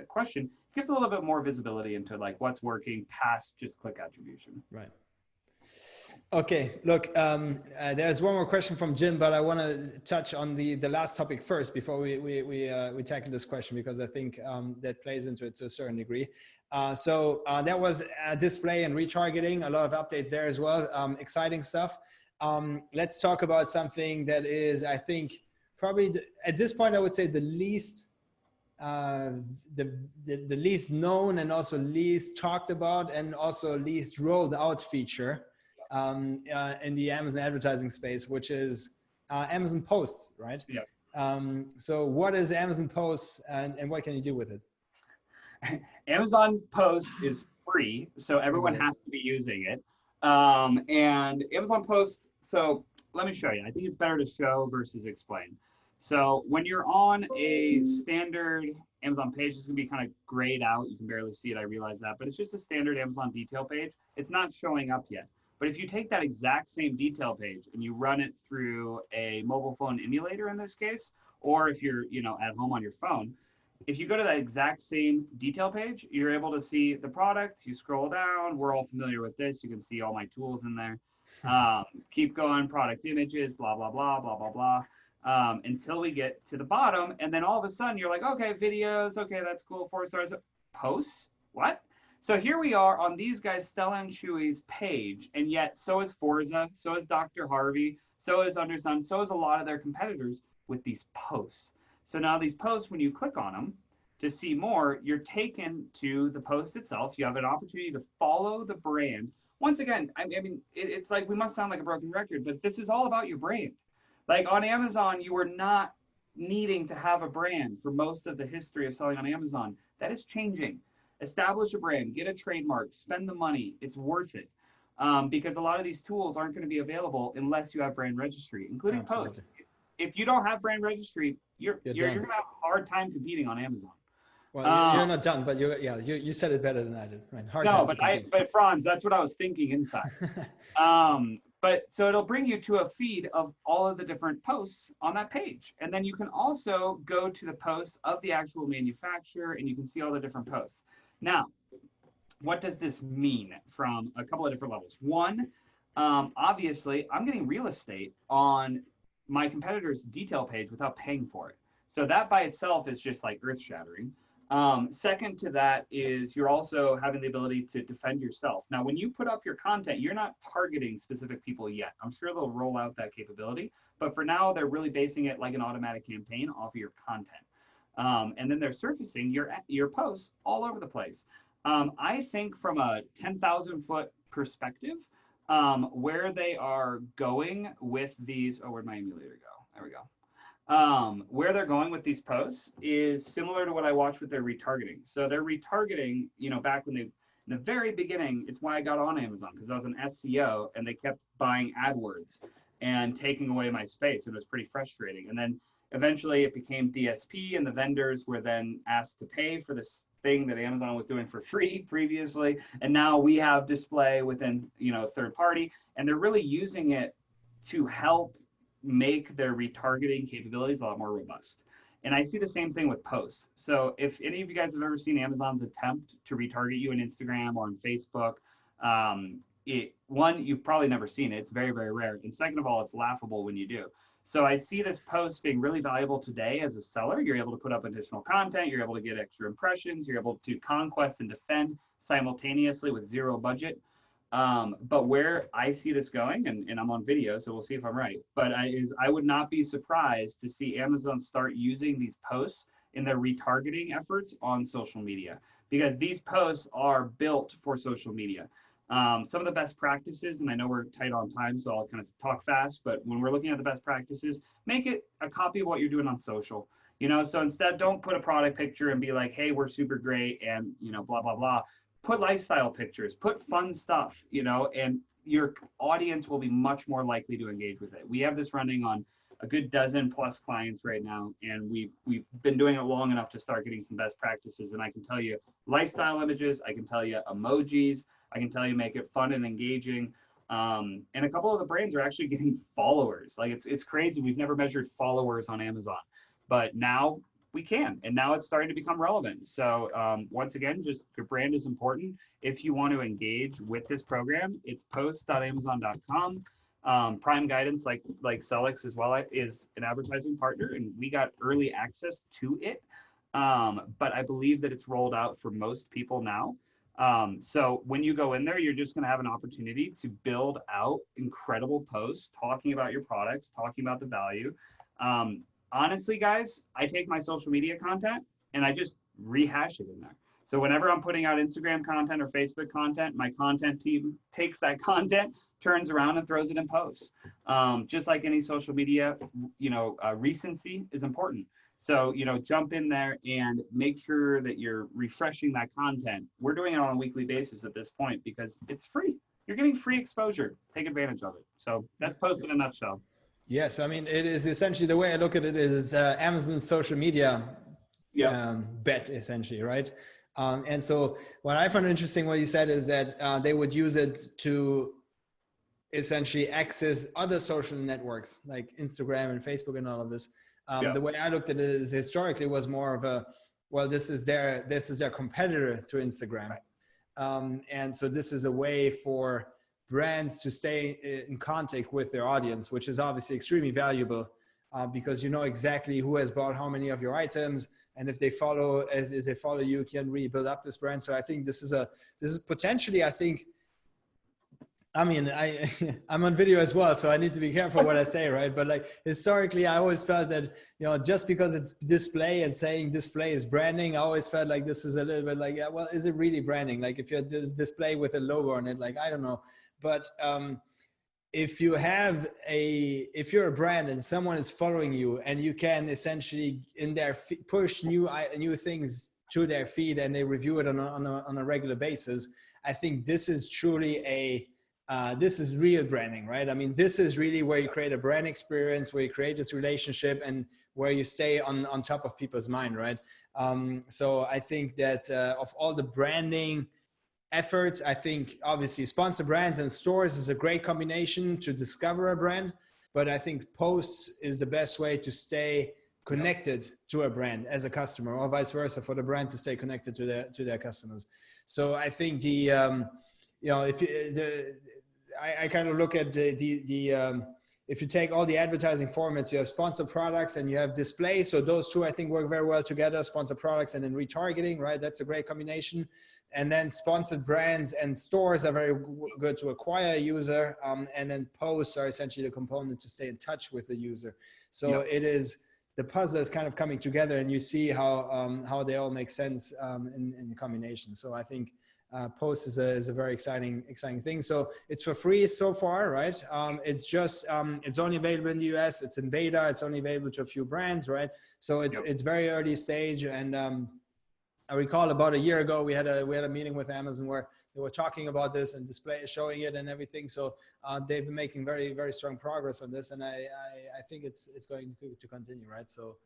question, gives a little bit more visibility into like what's working past just click attribution. Right. Okay, look, there's one more question from Jim, but I want to touch on the last topic first before we tackle this question, because I think that plays into it to a certain degree. So that was display and retargeting, a lot of updates there as well, exciting stuff. Let's talk about something that is, I think, probably at this point, I would say the least the least known and also least talked about and also least rolled out feature in the Amazon advertising space, which is Amazon Posts, right? Yeah. So what is Amazon Posts and what can you do with it? Amazon Posts is free, so everyone has to be using it. And Amazon Posts, so let me show you. I think it's better to show versus explain. So when you're on a standard Amazon page, it's gonna be kind of grayed out. You can barely see it, I realize that, but it's just a standard Amazon detail page. It's not showing up yet. But if you take that exact same detail page and you run it through a mobile phone emulator in this case, or if you're, you know, at home on your phone, if you go to that exact same detail page, you're able to see the product. You scroll down, we're all familiar with this. You can see all my tools in there. Keep going, product images, blah, blah, blah, blah, blah, blah. Until we get to the bottom, and then all of a sudden you're like, okay, videos, okay, that's cool, 4 stars. Posts, what? So here we are on these guys, Stella and Chewy's page, and yet so is Forza, so is Dr. Harvey, so is Undersun, so is a lot of their competitors with these posts. So now these posts, when you click on them to see more, you're taken to the post itself. You have an opportunity to follow the brand. Once again, I mean, it's like we must sound like a broken record, but this is all about your brand. Like on Amazon, you were not needing to have a brand for most of the history of selling on Amazon. That is changing. Establish a brand, get a trademark, spend the money. It's worth it. Because a lot of these tools aren't going to be available unless you have brand registry, including Post. If you don't have brand registry, you're going to have a hard time competing on Amazon. Well, you're not done, but you said it better than I did. Right? Hard no, time but but Franz, that's what I was thinking inside. But so it'll bring you to a feed of all of the different posts on that page. And then you can also go to the posts of the actual manufacturer and you can see all the different posts. Now, what does this mean from a couple of different levels? One, obviously, I'm getting real estate on my competitor's detail page without paying for it. So that by itself is just like earth-shattering. Second to that is you're also having the ability to defend yourself. Now, when you put up your content, you're not targeting specific people yet. I'm sure they'll roll out that capability, but for now, they're really basing it like an automatic campaign off of your content. And then they're surfacing your posts all over the place. I think from a 10,000-foot perspective, where they are going with these, oh, where'd my emulator go? There we go. Where they're going with these posts is similar to what I watched with their retargeting. So they're retargeting, you know, back when they, in the very beginning, it's why I got on Amazon, because I was an SEO and they kept buying AdWords and taking away my space. It was pretty frustrating. And then eventually it became DSP, and the vendors were then asked to pay for this thing that Amazon was doing for free previously. And now we have display within, you know, third party, and they're really using it to help make their retargeting capabilities a lot more robust. And I see the same thing with posts. So if any of you guys have ever seen Amazon's attempt to retarget you on Instagram or on Facebook, one, you've probably never seen it. It's very, very rare. And second of all, it's laughable when you do. So I see this post being really valuable today as a seller. You're able to put up additional content. You're able to get extra impressions. You're able to conquest and defend simultaneously with zero budget. But where I see this going, and I'm on video, so we'll see if I'm right, but I would not be surprised to see Amazon start using these posts in their retargeting efforts on social media, because these posts are built for social media. Some of the best practices, and I know we're tight on time, so I'll kind of talk fast, but when we're looking at the best practices, make it a copy of what you're doing on social. You know, so instead, don't put a product picture and be like, hey, we're super great, and, you know, blah, blah, blah. Put lifestyle pictures, put fun stuff, you know, and your audience will be much more likely to engage with it. We have this running on a good dozen plus clients right now, and we've been doing it long enough to start getting some best practices. And I can tell you lifestyle images, I can tell you emojis, I can tell you make it fun and engaging. And a couple of the brands are actually getting followers. Like it's crazy. We've never measured followers on Amazon, but now we can, and now it's starting to become relevant. So once again, just your brand is important. If you want to engage with this program, it's post.amazon.com. Prime Guidance, like Sellics as well, is an advertising partner, and we got early access to it. But I believe that it's rolled out for most people now. So when you go in there, you're just going to have an opportunity to build out incredible posts talking about your products, talking about the value. Honestly, guys, I take my social media content and I just rehash it in there. So whenever I'm putting out Instagram content or Facebook content, my content team takes that content, turns around and throws it in posts. Just like any social media, you know, recency is important. So, you know, jump in there and make sure that you're refreshing that content. We're doing it on a weekly basis at this point because it's free. You're getting free exposure. Take advantage of it. So that's Post in a nutshell. Yes, I mean, it is essentially, the way I look at it is Amazon's social media bet, essentially, right? And so what I found interesting, what you said, is that they would use it to essentially access other social networks like Instagram and Facebook and all of this. The way I looked at it is historically was more of a, well, this is their competitor to Instagram. Right. And so this is a way for brands to stay in contact with their audience, which is obviously extremely valuable because you know exactly who has bought how many of your items, and if they follow you, you can really build up this brand. So I think this is potentially, I think, I mean, I'm on video as well, so I need to be careful what I say, right? But like historically, I always felt that, you know, just because it's display and saying display is branding, I always felt like this is a little bit like, yeah, well, is it really branding? Like if you're display with a logo on it, like, I don't know. But if you're a brand and someone is following you and you can essentially in their push new things to their feed and they review it on a regular basis, I think this is truly this is real branding, right? I mean, this is really where you create a brand experience, where you create this relationship and where you stay on top of people's mind, right? So I think that of all the branding efforts, I think obviously sponsor brands and stores is a great combination to discover a brand, but I think posts is the best way to stay connected to a brand as a customer, or vice versa, for the brand to stay connected to their customers. So I think you know, I kind of look at if you take all the advertising formats, you have sponsored products and you have display. So those two, I think, work very well together, sponsored products and then retargeting, right? That's a great combination. And then sponsored brands and stores are very good to acquire a user. And then posts are essentially the component to stay in touch with the user. So it is, the puzzle is kind of coming together and you see how they all make sense in combination. So I think post is a very exciting thing. So it's for free so far, right? It's just it's only available in the US. It's in beta. It's only available to a few brands, right? So it's very early stage. And I recall about a year ago we had a meeting with Amazon where they were talking about this and showing it and everything. So they've been making very strong progress on this, and I think it's going to continue, right? So.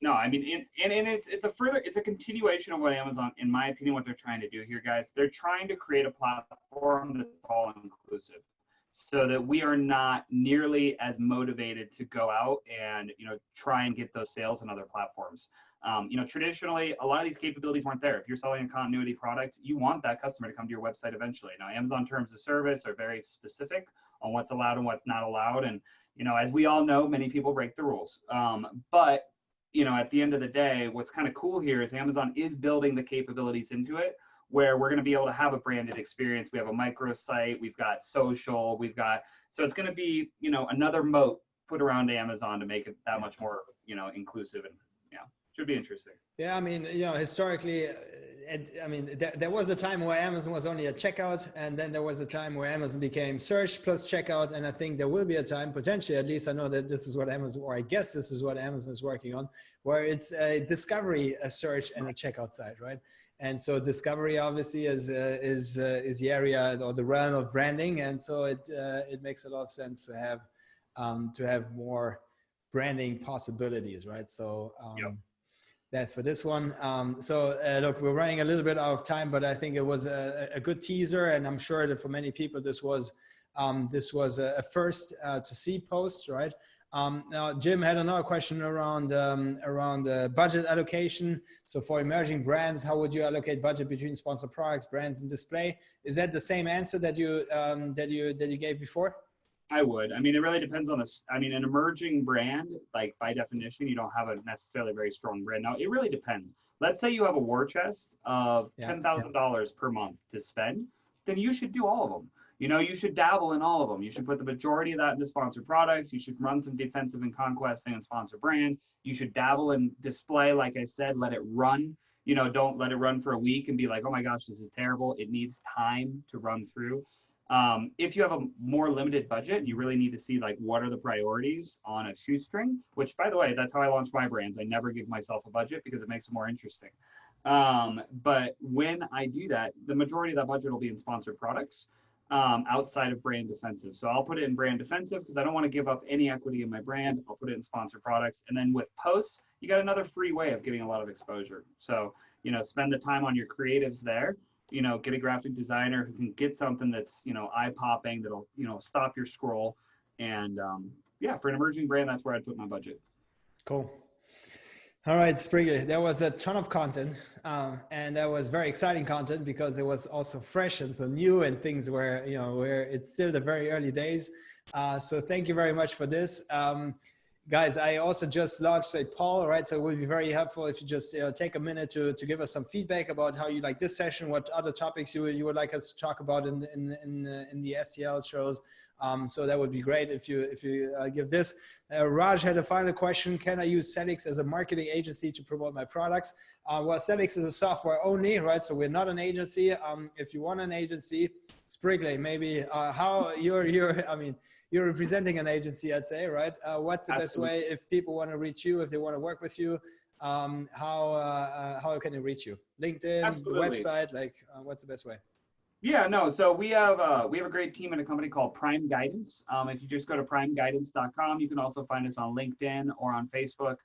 No, I mean, and it's a continuation of what Amazon, in my opinion, what they're trying to do here, guys. They're trying to create a platform that's all inclusive, so that we are not nearly as motivated to go out and try and get those sales on other platforms. Traditionally, a lot of these capabilities weren't there. If you're selling a continuity product, you want that customer to come to your website eventually. Now, Amazon terms of service are very specific on what's allowed and what's not allowed, and as we all know, many people break the rules. But at the end of the day, what's kind of cool here is Amazon is building the capabilities into it where we're going to be able to have a branded experience. We have a microsite, we've got social, so it's going to be, another moat put around Amazon to make it that much more, inclusive, and should be interesting. Yeah, I mean, historically, there was a time where Amazon was only a checkout, and then there was a time where Amazon became search plus checkout, and I think there will be a time, potentially, at least I know that this is what Amazon, or I guess this is what Amazon is working on, where it's a discovery, a search, and a checkout site, right? And so discovery obviously is the area or the realm of branding, and so it makes a lot of sense to have more branding possibilities, right? So. That's for this one. Look, we're running a little bit out of time, but I think it was a good teaser, and I'm sure that for many people this was a first to see post, right? Now, Jim had another question around budget allocation. So for emerging brands, how would you allocate budget between sponsored products, brands, and display? Is that the same answer that you gave before? I would. I mean, it really depends on this. I mean, an emerging brand, like by definition, you don't have a necessarily very strong brand. Now, it really depends. Let's say you have a war chest of $10,000 per month to spend, then you should do all of them. You should dabble in all of them. You should put the majority of that into sponsored products. You should run some defensive and conquesting and sponsored brands. You should dabble in display. Like I said, let it run. Don't let it run for a week and be like, oh my gosh, this is terrible. It needs time to run through. If you have a more limited budget, you really need to see like what are the priorities on a shoestring, which by the way, that's how I launch my brands. I never give myself a budget because it makes it more interesting. But when I do that, the majority of that budget will be in sponsored products outside of brand defensive. So I'll put it in brand defensive because I don't want to give up any equity in my brand. I'll put it in sponsored products. And then with posts, you got another free way of getting a lot of exposure. So, spend the time on your creatives there. Get a graphic designer who can get something that's, eye-popping, that'll, stop your scroll. And for an emerging brand, that's where I'd put my budget. Cool. All right, Spriggy, there was a ton of content and that was very exciting content because it was also fresh and so new and things where it's still the very early days. So thank you very much for this. Guys, I also just launched a poll, right? So it would be very helpful if you just take a minute to give us some feedback about how you like this session, what other topics you would like us to talk about in the STL shows. So that would be great if you give this. Raj had a final question. Can I use Sellics as a marketing agency to promote my products? Well, Sellics is a software only, right? So we're not an agency. If you want an agency, Sprigly, maybe how you're representing an agency, I'd say, right? What's the best way if people want to reach you, if they want to work with you? How can they reach you? LinkedIn, the website, what's the best way? Yeah, no. So we have a great team in a company called Prime Guidance. If you just go to primeguidance.com, you can also find us on LinkedIn or on Facebook.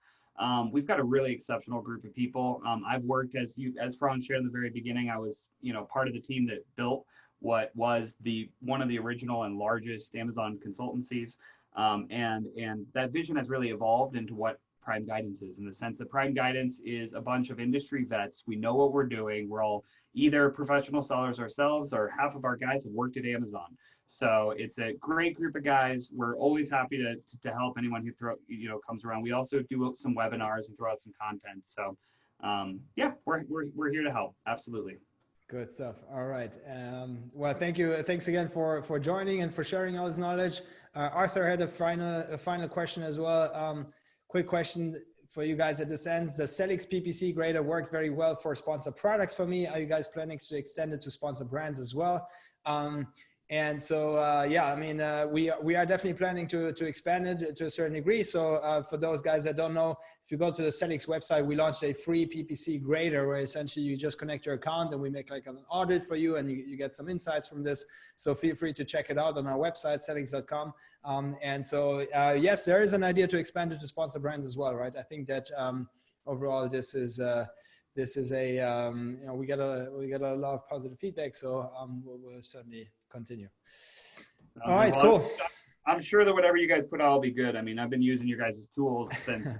We've got a really exceptional group of people. I've worked as Franz shared in the very beginning. I was part of the team that built what was one of the original and largest Amazon consultancies, and that vision has really evolved into what Prime Guidance is, in the sense that Prime Guidance is a bunch of industry vets. We know what we're doing. We're all either professional sellers ourselves, or half of our guys have worked at Amazon. So it's a great group of guys. We're always happy to help anyone who comes around. We also do some webinars and throw out some content. So we're here to help. Absolutely. Good stuff. All right. Well, thank you. Thanks again for joining and for sharing all this knowledge. Arthur had a final question as well. Quick question. for you guys at this end. The Sellics PPC grader worked very well for sponsored products for me. Are you guys planning to extend it to sponsored brands as well? And so, yeah, I mean, we are definitely planning to expand it to a certain degree. So for those guys that don't know, if you go to the Sellics website, we launched a free PPC grader where essentially you just connect your account and we make like an audit for you and you get some insights from this. So feel free to check it out on our website, sellics.com. And so, yes, there is an idea to expand it to sponsor brands as well, right? I think that overall this is a, you know, we get a lot of positive feedback. So we'll certainly continue. All right, cool. I'm sure that whatever you guys put out will be good. I mean, I've been using your guys' tools since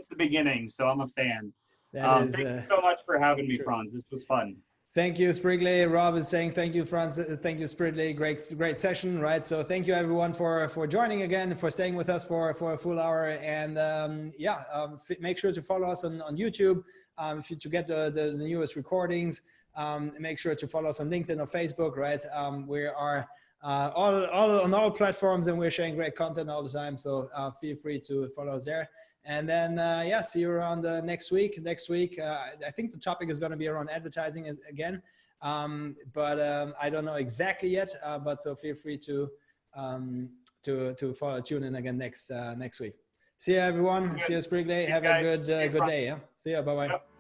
the beginning, so I'm a fan. Thank you so much for having me, Franz. This was fun. Thank you, Sprigley. Rob is saying thank you, Franz. Thank you, Sprigley. Great session, right? So thank you everyone for joining again, for staying with us for a full hour. And make sure to follow us on YouTube to get the newest recordings. Make sure to follow us on LinkedIn or Facebook, right? We are all on all platforms and we're sharing great content all the time. So feel free to follow us there. And then, yeah, see you around next week. I think the topic is going to be around advertising again, but I don't know exactly yet. But so feel free to tune in again next week. See you, everyone. See you, Sprigley. Have a good day. Yeah. See you. Bye bye. Yep.